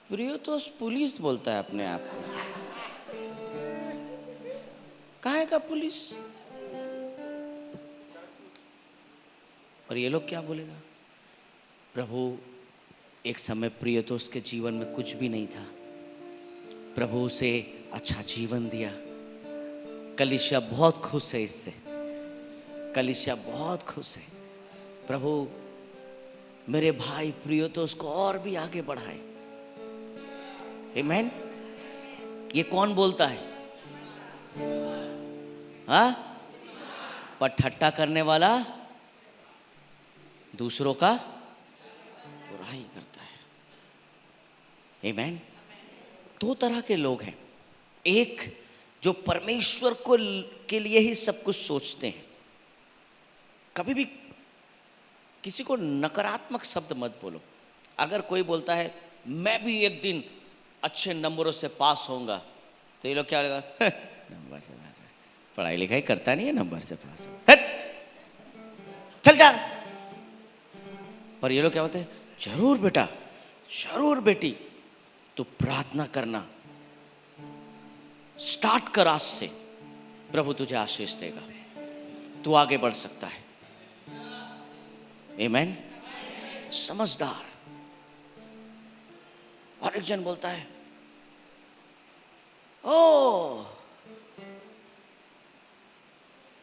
प्रियो तो पुलिस बोलता है अपने आप को। काहे का पुलिस? और ये लोग क्या बोलेगा? प्रभु एक समय प्रियतोष के जीवन में कुछ भी नहीं था, प्रभु उसे अच्छा जीवन दिया। कलीसिया बहुत खुश है इससे, कलीसिया बहुत खुश है। प्रभु मेरे भाई प्रियतोष को और भी आगे बढ़ाए। आमेन। ये कौन बोलता है? हाँ? पर ठट्टा करने वाला दूसरों का बुराई करता है। आमेन। 2 तरह के लोग हैं। एक जो परमेश्वर को के लिए ही सब कुछ सोचते हैं। कभी भी किसी को नकारात्मक शब्द मत बोलो। अगर कोई बोलता है मैं भी एक दिन अच्छे नंबरों से पास होऊंगा, तो ये लोग क्या लगेगा? नंबर से पास, पढ़ाई लिखाई करता नहीं है, नंबर से पास हो, चल जा। पर ये लोग क्या बोलते हैं? जरूर बेटा, जरूर बेटी, तू प्रार्थना करना, स्टार्ट कर आज से, प्रभु तुझे आशीष देगा, तू आगे बढ़ सकता है। आमीन। समझदार। और एक जन बोलता है, ओ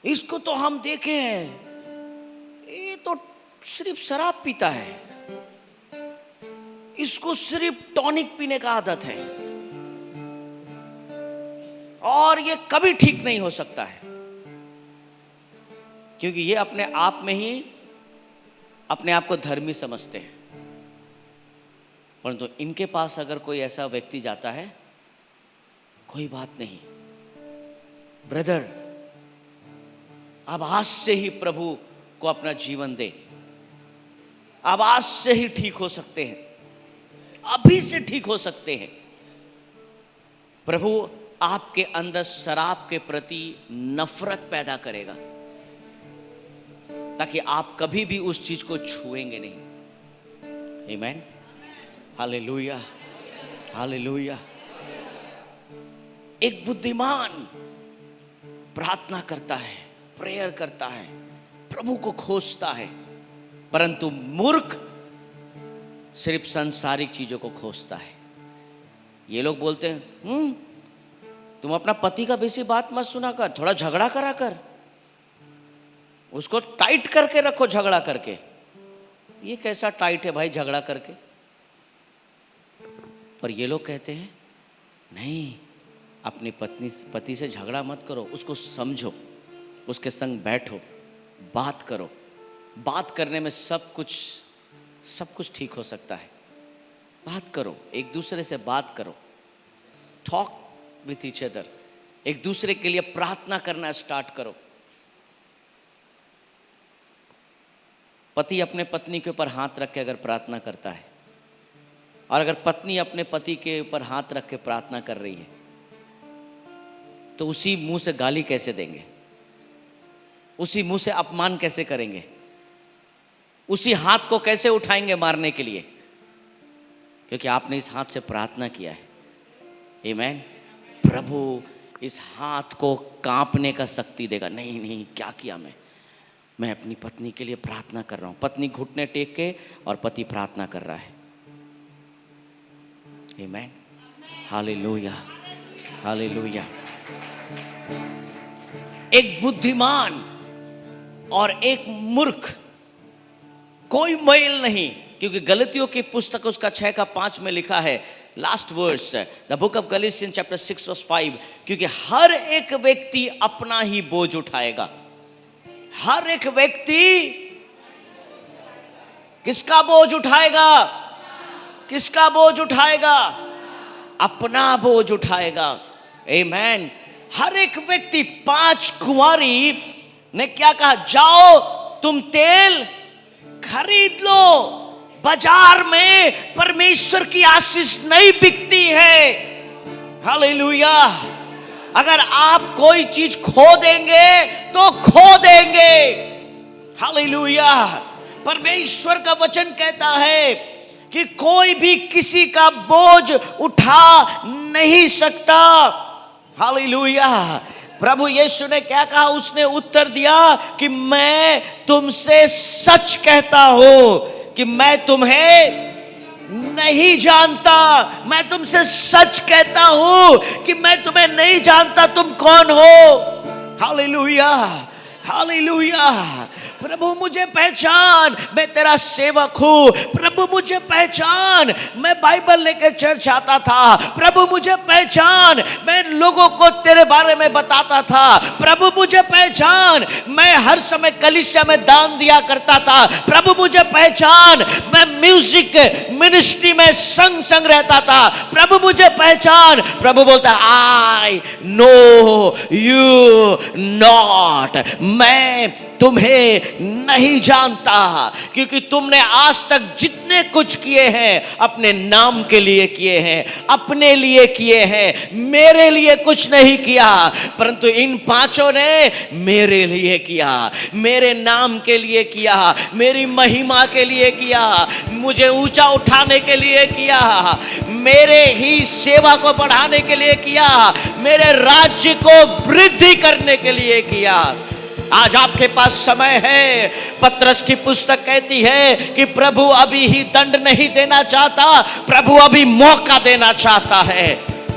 इसको तो हम देखे हैं, ये तो सिर्फ शराब पीता है, इसको सिर्फ टॉनिक पीने का आदत है और ये कभी ठीक नहीं हो सकता है, क्योंकि ये अपने आप में ही अपने आप को धर्मी समझते हैं। परंतु इनके पास अगर कोई ऐसा व्यक्ति जाता है, कोई बात नहीं ब्रदर, अब आज से ही प्रभु को अपना जीवन दे, अब आज से ही ठीक हो सकते हैं, अभी से ठीक हो सकते हैं। प्रभु आपके अंदर शराब के प्रति नफरत पैदा करेगा, ताकि आप कभी भी उस चीज को छुएंगे नहीं। आमीन। Hallelujah, hallelujah. एक बुद्धिमान प्रार्थना करता है, प्रेयर करता है, प्रभु को खोजता है, परंतु मूर्ख सिर्फ सांसारिक चीजों को खोजता है। ये लोग बोलते हैं, तुम अपना पति का बेसी बात मत सुना कर, थोड़ा झगड़ा करा कर, उसको टाइट करके रखो झगड़ा करके। ये कैसा टाइट है भाई झगड़ा करके? पर ये लोग कहते हैं नहीं, अपनी पति से झगड़ा मत करो, उसको समझो, उसके संग बैठो, बात करो। बात करने में सब कुछ ठीक हो सकता है। बात करो, एक दूसरे से बात करो, टॉक विथ ईच अदर, एक दूसरे के लिए प्रार्थना करना स्टार्ट करो। पति अपने पत्नी के ऊपर हाथ रख के अगर प्रार्थना करता है, और अगर पत्नी अपने पति के ऊपर हाथ रख के प्रार्थना कर रही है, तो उसी मुंह से गाली कैसे देंगे? उसी मुंह से अपमान कैसे करेंगे? उसी हाथ को कैसे उठाएंगे मारने के लिए? क्योंकि आपने इस हाथ से प्रार्थना किया है। आमीन। प्रभु इस हाथ को कांपने का शक्ति देगा। नहीं नहीं, क्या किया मैं अपनी पत्नी के लिए प्रार्थना कर रहा हूं। पत्नी घुटने टेक के और पति प्रार्थना कर रहा है। आमीन। Hallelujah, hallelujah. एक बुद्धिमान और एक मूर्ख कोई मेल नहीं, क्योंकि गलतियों की पुस्तक उसका 6:5 में लिखा है, last verse, the book of Galatians chapter 6:5, क्योंकि हर एक व्यक्ति अपना ही बोझ उठाएगा। हर एक व्यक्ति किसका बोझ उठाएगा? किसका बोझ उठाएगा? अपना बोझ उठाएगा। आमीन। हर एक व्यक्ति, 5 कुंवारी ने क्या कहा? जाओ तुम तेल खरीद लो, बाजार में परमेश्वर की आशीष नहीं बिकती है। हालेलुया। अगर आप कोई चीज खो देंगे तो खो देंगे। हालेलुया। परमेश्वर का वचन कहता है कि कोई भी किसी का बोझ उठा नहीं सकता। हालेलुया। प्रभु यीशु ने क्या कहा? उसने उत्तर दिया कि मैं तुमसे सच कहता हूं कि मैं तुम्हें नहीं जानता। मैं तुमसे सच कहता हूं कि मैं तुम्हें नहीं जानता, तुम कौन हो। Hallelujah, hallelujah. प्रभु मुझे पहचान, मैं तेरा सेवक हूं। प्रभु मुझे पहचान, मैं बाइबल लेकर चर्च आता था। प्रभु मुझे पहचान, मैं लोगों को तेरे बारे में बताता था। प्रभु मुझे पहचान, मैं हर समय कलीसिया में दान दिया करता था। प्रभु मुझे पहचान, मैं म्यूजिक मिनिस्ट्री में संग रहता था। प्रभु मुझे पहचान। प्रभु बोलता, आई नो यू नॉट, मैं तुम्हें नहीं जानता, क्योंकि तुमने आज तक जितने कुछ किए हैं अपने नाम के लिए किए हैं, अपने लिए किए हैं, मेरे लिए कुछ नहीं किया। परंतु इन पांचों ने मेरे लिए किया, मेरे नाम के लिए किया, मेरी महिमा के लिए किया, मुझे ऊंचा उठाने के लिए किया, मेरे ही सेवा को बढ़ाने के लिए किया, मेरे राज्य को वृद्धि करने के लिए किया। आज आपके पास समय है। पतरस की पुस्तक कहती है कि प्रभु अभी ही दंड नहीं देना चाहता, प्रभु अभी मौका देना चाहता है।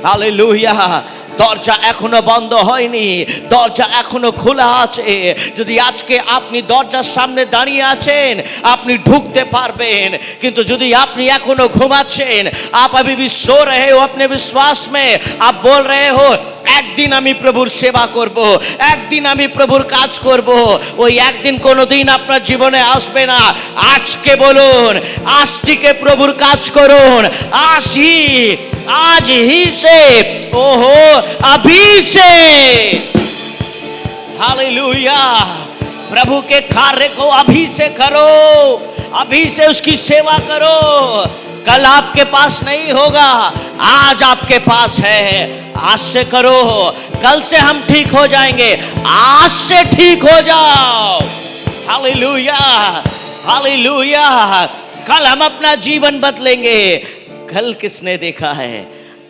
हालेलुया। দরজা এখনো বন্ধ হয়নি, দরজা এখনো খোলা আছে। যদি আজকে আপনি দরজার সামনে দাঁড়িয়ে আছেন, আপনি ঢুকতে পারবেন। কিন্তু যদি আপনি এখনো ঘুমাচ্ছেন, आप अभी भी सो रहे हो अपने विश्वास में, आप बोल रहे हो একদিন আমি প্রভুর সেবা করব, একদিন আমি প্রভুর কাজ করব, ওই একদিন কোনোদিন আপনার জীবনে আসবে না। আজকে বলুন, আজ থেকে প্রভুর কাজ করুন, आज ही से, ओहो अभी से। हालेलुया। प्रभु के कार्य को अभी से करो, अभी से उसकी सेवा करो। कल आपके पास नहीं होगा, आज आपके पास है। आज से करो, कल से हम ठीक हो जाएंगे, आज से ठीक हो जाओ। Hallelujah, hallelujah. कल हम अपना जीवन बदलेंगे। कल किसने देखा है?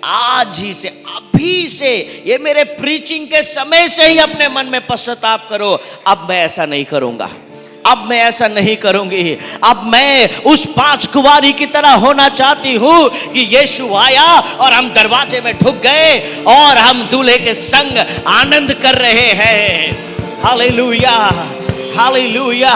आज ही से, अभी से। ये मेरे प्रीचिंग के समय से ही अपने मन में पश्चाताप करो, अब मैं ऐसा नहीं करूंगा, अब मैं ऐसा नहीं करूंगी। अब मैं उस 5 कुंवारी की तरह होना चाहती हूं कि यीशु आया और हम दरवाजे में ढुक गए और हम दूल्हे के संग आनंद कर रहे हैं। Hallelujah, hallelujah.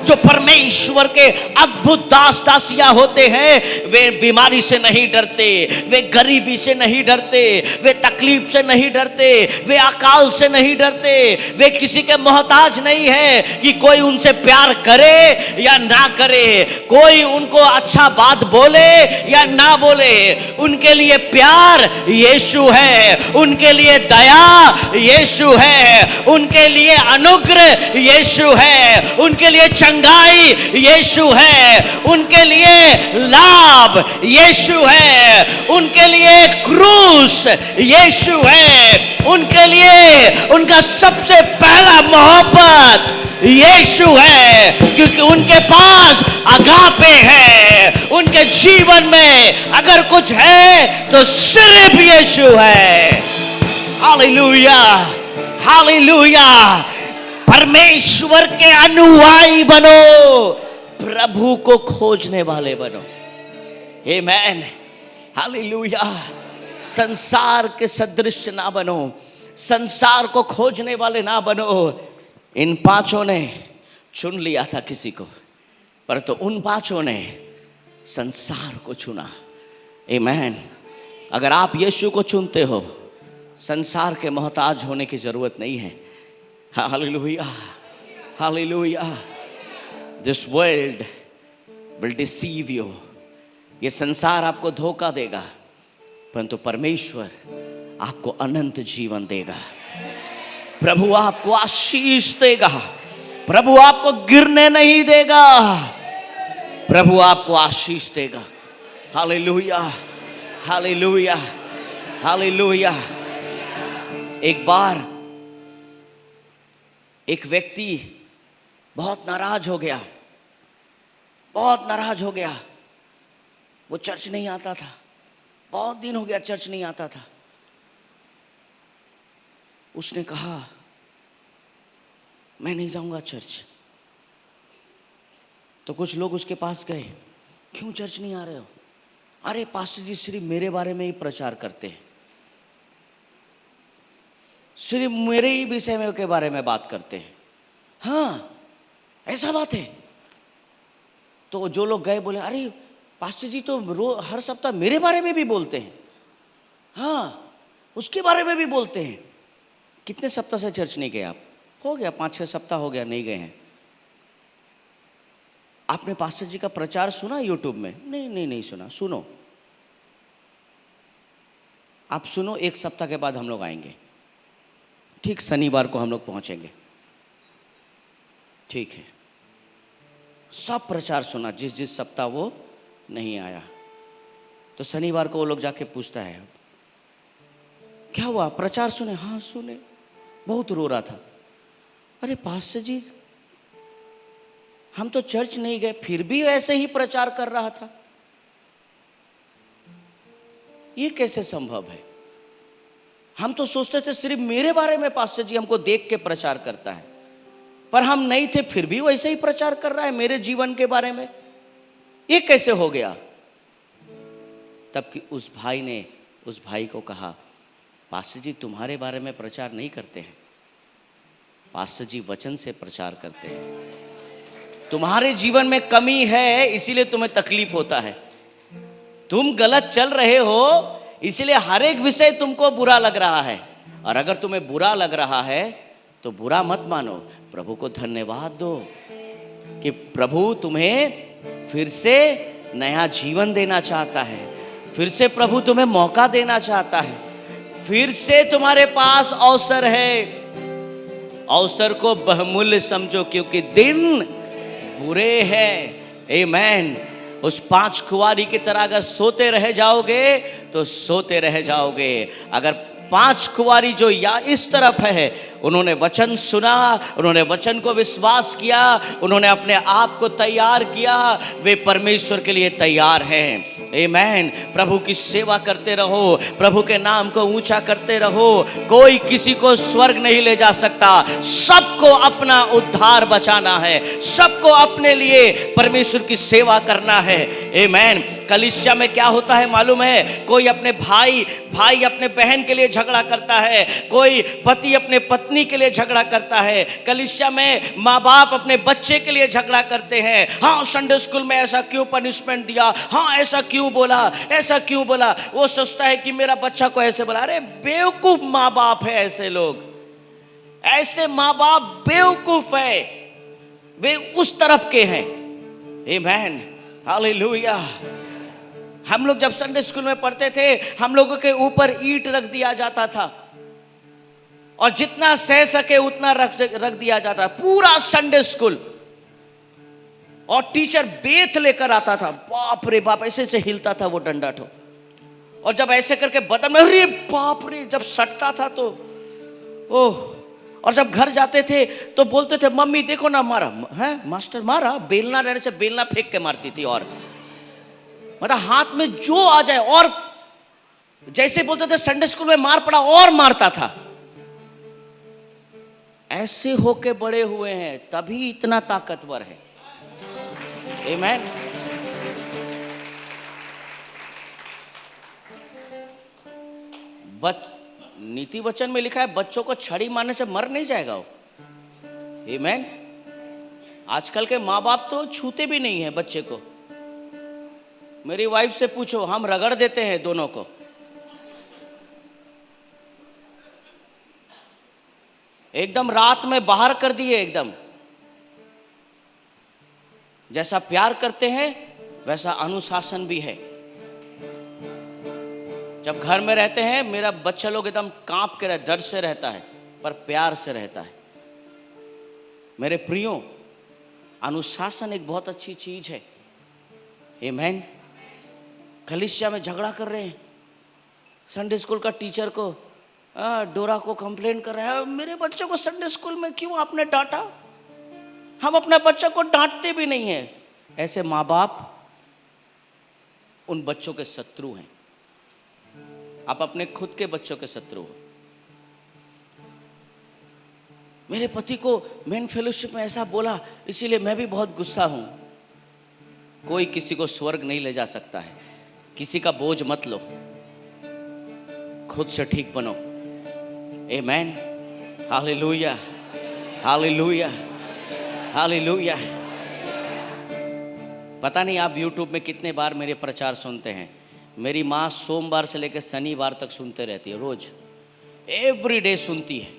जो परमेश्वर के अद्भुत दास दासियां होते हैं, वे बीमारी से नहीं डरते, वे गरीबी से नहीं डरते, वे तकलीफ से नहीं डरते, वे अकाल से नहीं डरते, वे किसी के मोहताज नहीं है कि कोई उनसे प्यार करे या ना करे, कोई उनको अच्छा बात बोले या ना बोले। उनके लिए प्यार यीशु है, उनके लिए दया यीशु है, उनके लिए अनुग्रह यीशु है, उनके लिए चंगाई यीशु है, उनके लिए लाभ यीशु है, उनके लिए क्रूस यीशु है, उनके लिए उनका सबसे पहला मोहब्बत यीशु है, क्योंकि उनके पास अगापे है। उनके जीवन में अगर कुछ है तो सिर्फ यीशु है। Hallelujah, hallelujah. परमेश्वर के अनुयायी बनो, प्रभु को खोजने वाले बनो। आमेन, हालेलुया। संसार के सदृश ना बनो, संसार को खोजने वाले ना बनो। इन 5 ने चुन लिया था किसी को, परंतु उन 5 ने संसार को चुना। आमेन। अगर आप यीशु को चुनते हो, संसार के मोहताज होने की जरूरत नहीं है। Hallelujah, hallelujah. This world will deceive you. ये संसार आपको धोखा देगा, परंतु परमेश्वर आपको अनंत जीवन देगा। प्रभु आपको आशीष देगा, प्रभु आपको गिरने नहीं देगा, प्रभु आपको आशीष देगा। Hallelujah, hallelujah, hallelujah. एक बार एक व्यक्ति बहुत नाराज हो गया, बहुत नाराज हो गया। वो चर्च नहीं आता था, बहुत दिन हो गया चर्च नहीं आता था। उसने कहा मैं नहीं जाऊंगा चर्च। तो कुछ लोग उसके पास गए, क्यों चर्च नहीं आ रहे हो? अरे पास्टर जी सिर्फ मेरे बारे में ही प्रचार करते हैं, सिर्फ मेरे ही विषय में के बारे में बात करते हैं। हाँ ऐसा बात है। तो जो लोग गए बोले अरे पास्टर जी तो हर सप्ताह मेरे बारे में भी बोलते हैं, हाँ उसके बारे में भी बोलते हैं। कितने सप्ताह से चर्च नहीं गए आप? हो गया 5-6 सप्ताह हो गया नहीं गए हैं। आपने पास्टर जी का प्रचार सुना यूट्यूब में? नहीं सुना। सुनो, आप सुनो, 1 सप्ताह के बाद हम लोग आएंगे। ठीक शनिवार को हम लोग पहुंचेंगे। ठीक है, सब प्रचार सुना, जिस जिस सप्ताह वो नहीं आया। तो शनिवार को वो लोग जाके पूछता है, क्या हुआ, प्रचार सुने? हाँ सुने, बहुत रो रहा था। अरे पास्टर जी, हम तो चर्च नहीं गए, फिर भी ऐसे ही प्रचार कर रहा था, ये कैसे संभव है? हम तो सोचते थे सिर्फ मेरे बारे में पास्टर जी हमको देख के प्रचार करता है, पर हम नहीं थे, फिर भी वैसे ही प्रचार कर रहा है मेरे जीवन के बारे में, ये कैसे हो गया? तब कि उस भाई ने उस भाई को कहा, पास्टर जी तुम्हारे बारे में प्रचार नहीं करते हैं, पास्टर जी वचन से प्रचार करते हैं। तुम्हारे जीवन में कमी है, इसीलिए तुम्हें तकलीफ होता है, तुम गलत चल रहे हो, इसलिए हर एक विषय तुमको बुरा लग रहा है। और अगर तुम्हें बुरा लग रहा है तो बुरा मत मानो, प्रभु को धन्यवाद दो कि प्रभु तुम्हें फिर से नया जीवन देना चाहता है, फिर से प्रभु तुम्हें मौका देना चाहता है, फिर से तुम्हारे पास अवसर है। अवसर को बहुमूल्य समझो क्योंकि दिन बुरे हैं। आमीन। उस 5 कुंवारी की तरह अगर सोते रह जाओगे तो सोते रह जाओगे। अगर 5 कुंवारी जो या इस तरफ है, उन्होंने वचन सुना, उन्होंने वचन को विश्वास किया, उन्होंने अपने आप को तैयार किया, वे परमेश्वर के लिए तैयार हैं। आमीन। प्रभु की सेवा करते रहो, प्रभु के नाम को ऊंचा करते रहो। कोई किसी को स्वर्ग नहीं ले जा सकता, सबको अपना उद्धार बचाना है, सबको अपने लिए परमेश्वर की सेवा करना है। आमीन। कलीसिया में क्या होता है मालूम है? कोई अपने भाई अपने बहन के लिए झगड़ा करता है, कोई पति अपने पत्नी के लिए झगड़ा करता है, कलीसिया में माँ बाप अपने बच्चे के लिए झगड़ा करते हैं। हाँ संडे स्कूल में ऐसा क्यों पनिशमेंट दिया, हाँ ऐसा क्यों बोला, ऐसा क्यों बोला। वो सोचता है कि मेरा बच्चा को ऐसे बोला। अरे बेवकूफ माँ बाप है ऐसे लोग, ऐसे माँ बाप बेवकूफ है, वे उस तरफ के हैं। आमीन। हालेलुया। हम लोग जब संडे स्कूल में पढ़ते थे, हम लोगों के ऊपर ईंट रख दिया जाता था और जितना सह सके उतना रख दिया जाता, पूरा संडे स्कूल। और टीचर बेत लेकर आता था, बाप रे बाप, ऐसे से हिलता था वो डंडा ठो, और जब ऐसे करके बदन में, अरे बाप रे, जब सटता था तो ओह। और जब घर जाते थे तो बोलते थे, मम्मी देखो ना मारा है, मास्टर मारा। बेलना रहने से बेलना फेंक के मारती थी, और मतलब हाथ में जो आ जाए। और जैसे बोलते थे संडे स्कूल में मार पड़ा, और मारता था। ऐसे होके बड़े हुए हैं, तभी इतना ताकतवर है। आमीन। नीति वचन में लिखा है, बच्चों को छड़ी मारने से मर नहीं जाएगा वो। आमीन। आजकल के माँ बाप तो छूते भी नहीं है बच्चे को। मेरी वाइफ से पूछो, हम रगड़ देते हैं दोनों को। एकदम रात में बाहर कर दिए, एकदम जैसा प्यार करते हैं वैसा अनुशासन भी है। जब घर में रहते हैं, मेरा बच्चा लोग एकदम कांप के डर से रहता है, पर प्यार से रहता है। मेरे प्रियो, अनुशासन एक बहुत अच्छी चीज है। आमीन। कलीसिया में झगड़ा कर रहे हैं, संडे स्कूल का टीचर को डोरा को कंप्लेन कर रहा है, मेरे बच्चों को संडे स्कूल में क्यों आपने डांटा। हम अपने बच्चों को डांटते भी नहीं है। ऐसे माँ बाप उन बच्चों के शत्रु हैं। आप अपने खुद के बच्चों के शत्रु हो। मेरे पति को मेन फेलोशिप में ऐसा बोला, इसीलिए मैं भी बहुत गुस्सा हूं। कोई किसी को स्वर्ग नहीं ले जा सकता है। किसी का बोझ मत लो, खुद से ठीक बनो। आमीन। Hallelujah, hallelujah, hallelujah. पता नहीं आप YouTube में कितने बार मेरे प्रचार सुनते हैं। मेरी माँ सोमवार से लेकर शनिवार तक सुनते रहती है, रोज एवरी डे सुनती है,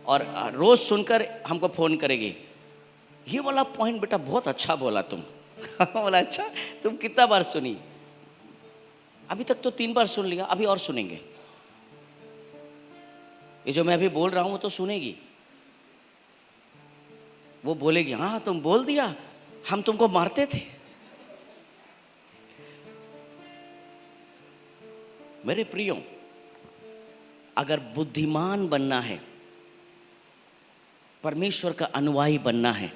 और रोज सुनकर हमको फोन करेगी, ये वाला पॉइंट बेटा बहुत अच्छा बोला तुम। बोला अच्छा, तुम कितना बार सुनी? अभी तक तो 3 बार सुन लिया, अभी और सुनेंगे। ये जो मैं अभी बोल रहा हूं वो तो सुनेगी। वो बोलेगी हाँ तुम बोल दिया, हम तुमको मारते थे। मेरे प्रियो, अगर बुद्धिमान बनना है, परमेश्वर का अनुयायी बनना है,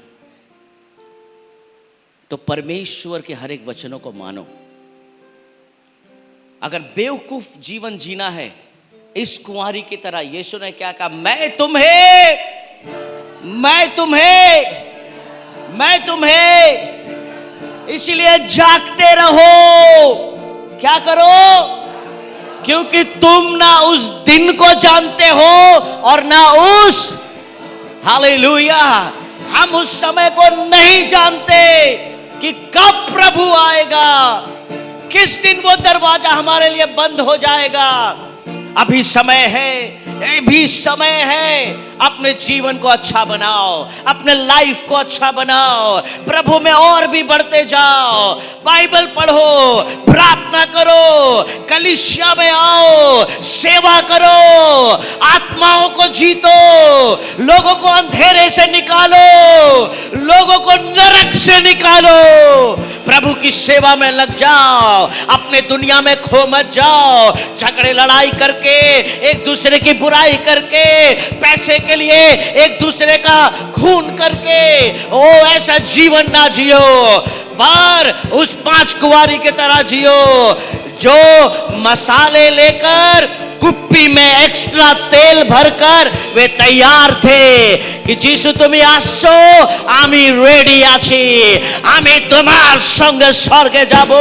तो परमेश्वर के हर एक वचनों को मानो। अगर बेवकूफ जीवन जीना है, इस कुंवारी की तरह यीशु ने क्या कहा, मैं तुम्हें, इसलिए जागते रहो। क्या करो? क्योंकि तुम ना उस दिन को जानते हो और ना उस, हालेलुया, हम उस समय को नहीं जानते कि कब प्रभु आएगा, किस दिन वो दरवाजा हमारे लिए बंद हो जाएगा। अभी समय है, अपने जीवन को अच्छा बनाओ, अपने लाइफ को अच्छा बनाओ, प्रभु में और भी बढ़ते जाओ, बाइबल पढ़ो, प्रार्थना करो, कलीसिया में आओ, सेवा करो, आत्माओं को जीतो, लोगों को अंधेरे से निकालो, लोगों को नरक से निकालो, प्रभु की सेवा में लग जाओ, अपने दुनिया में खो मत जाओ, झगड़े लड़ाई करके, एक दूसरे की बुराई करके, पैसे के लिए एक दूसरे का खून करके, ओ ऐसा जीवन ना जियो, पर उस 5 कुंवारी की तरह जियो जो मसाले लेकर कुप्पी में एक्स्ट्रा तेल भरकर वे तैयार थे कि যিশু তুমি আসছো, আমি রেডি আছি, আমি তোমার সঙ্গে স্বর্গে যাব,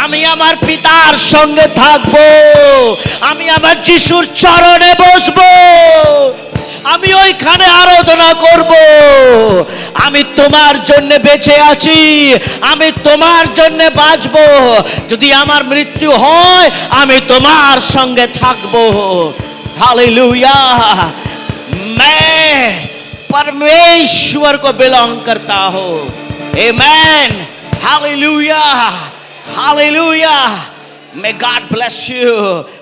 আমি আমার পিতার সঙ্গে থাকবো, আমি আমার যিশুর চরণে বসবো, আমি ওইখানে আরাধনা করব, আমি তোমার জন্য বেঁচে আছি, আমি তোমার জন্য বাঁচবো, যদি আমার মৃত্যু হয় আমি তোমার সঙ্গে থাকবো। हालेलुया, मैं परमेश्वर को बिलोंग करता हूँ। Amen, hallelujah, hallelujah. May God bless you।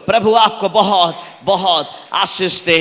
प्रभु आपको बहुत बहुत आशीष दे।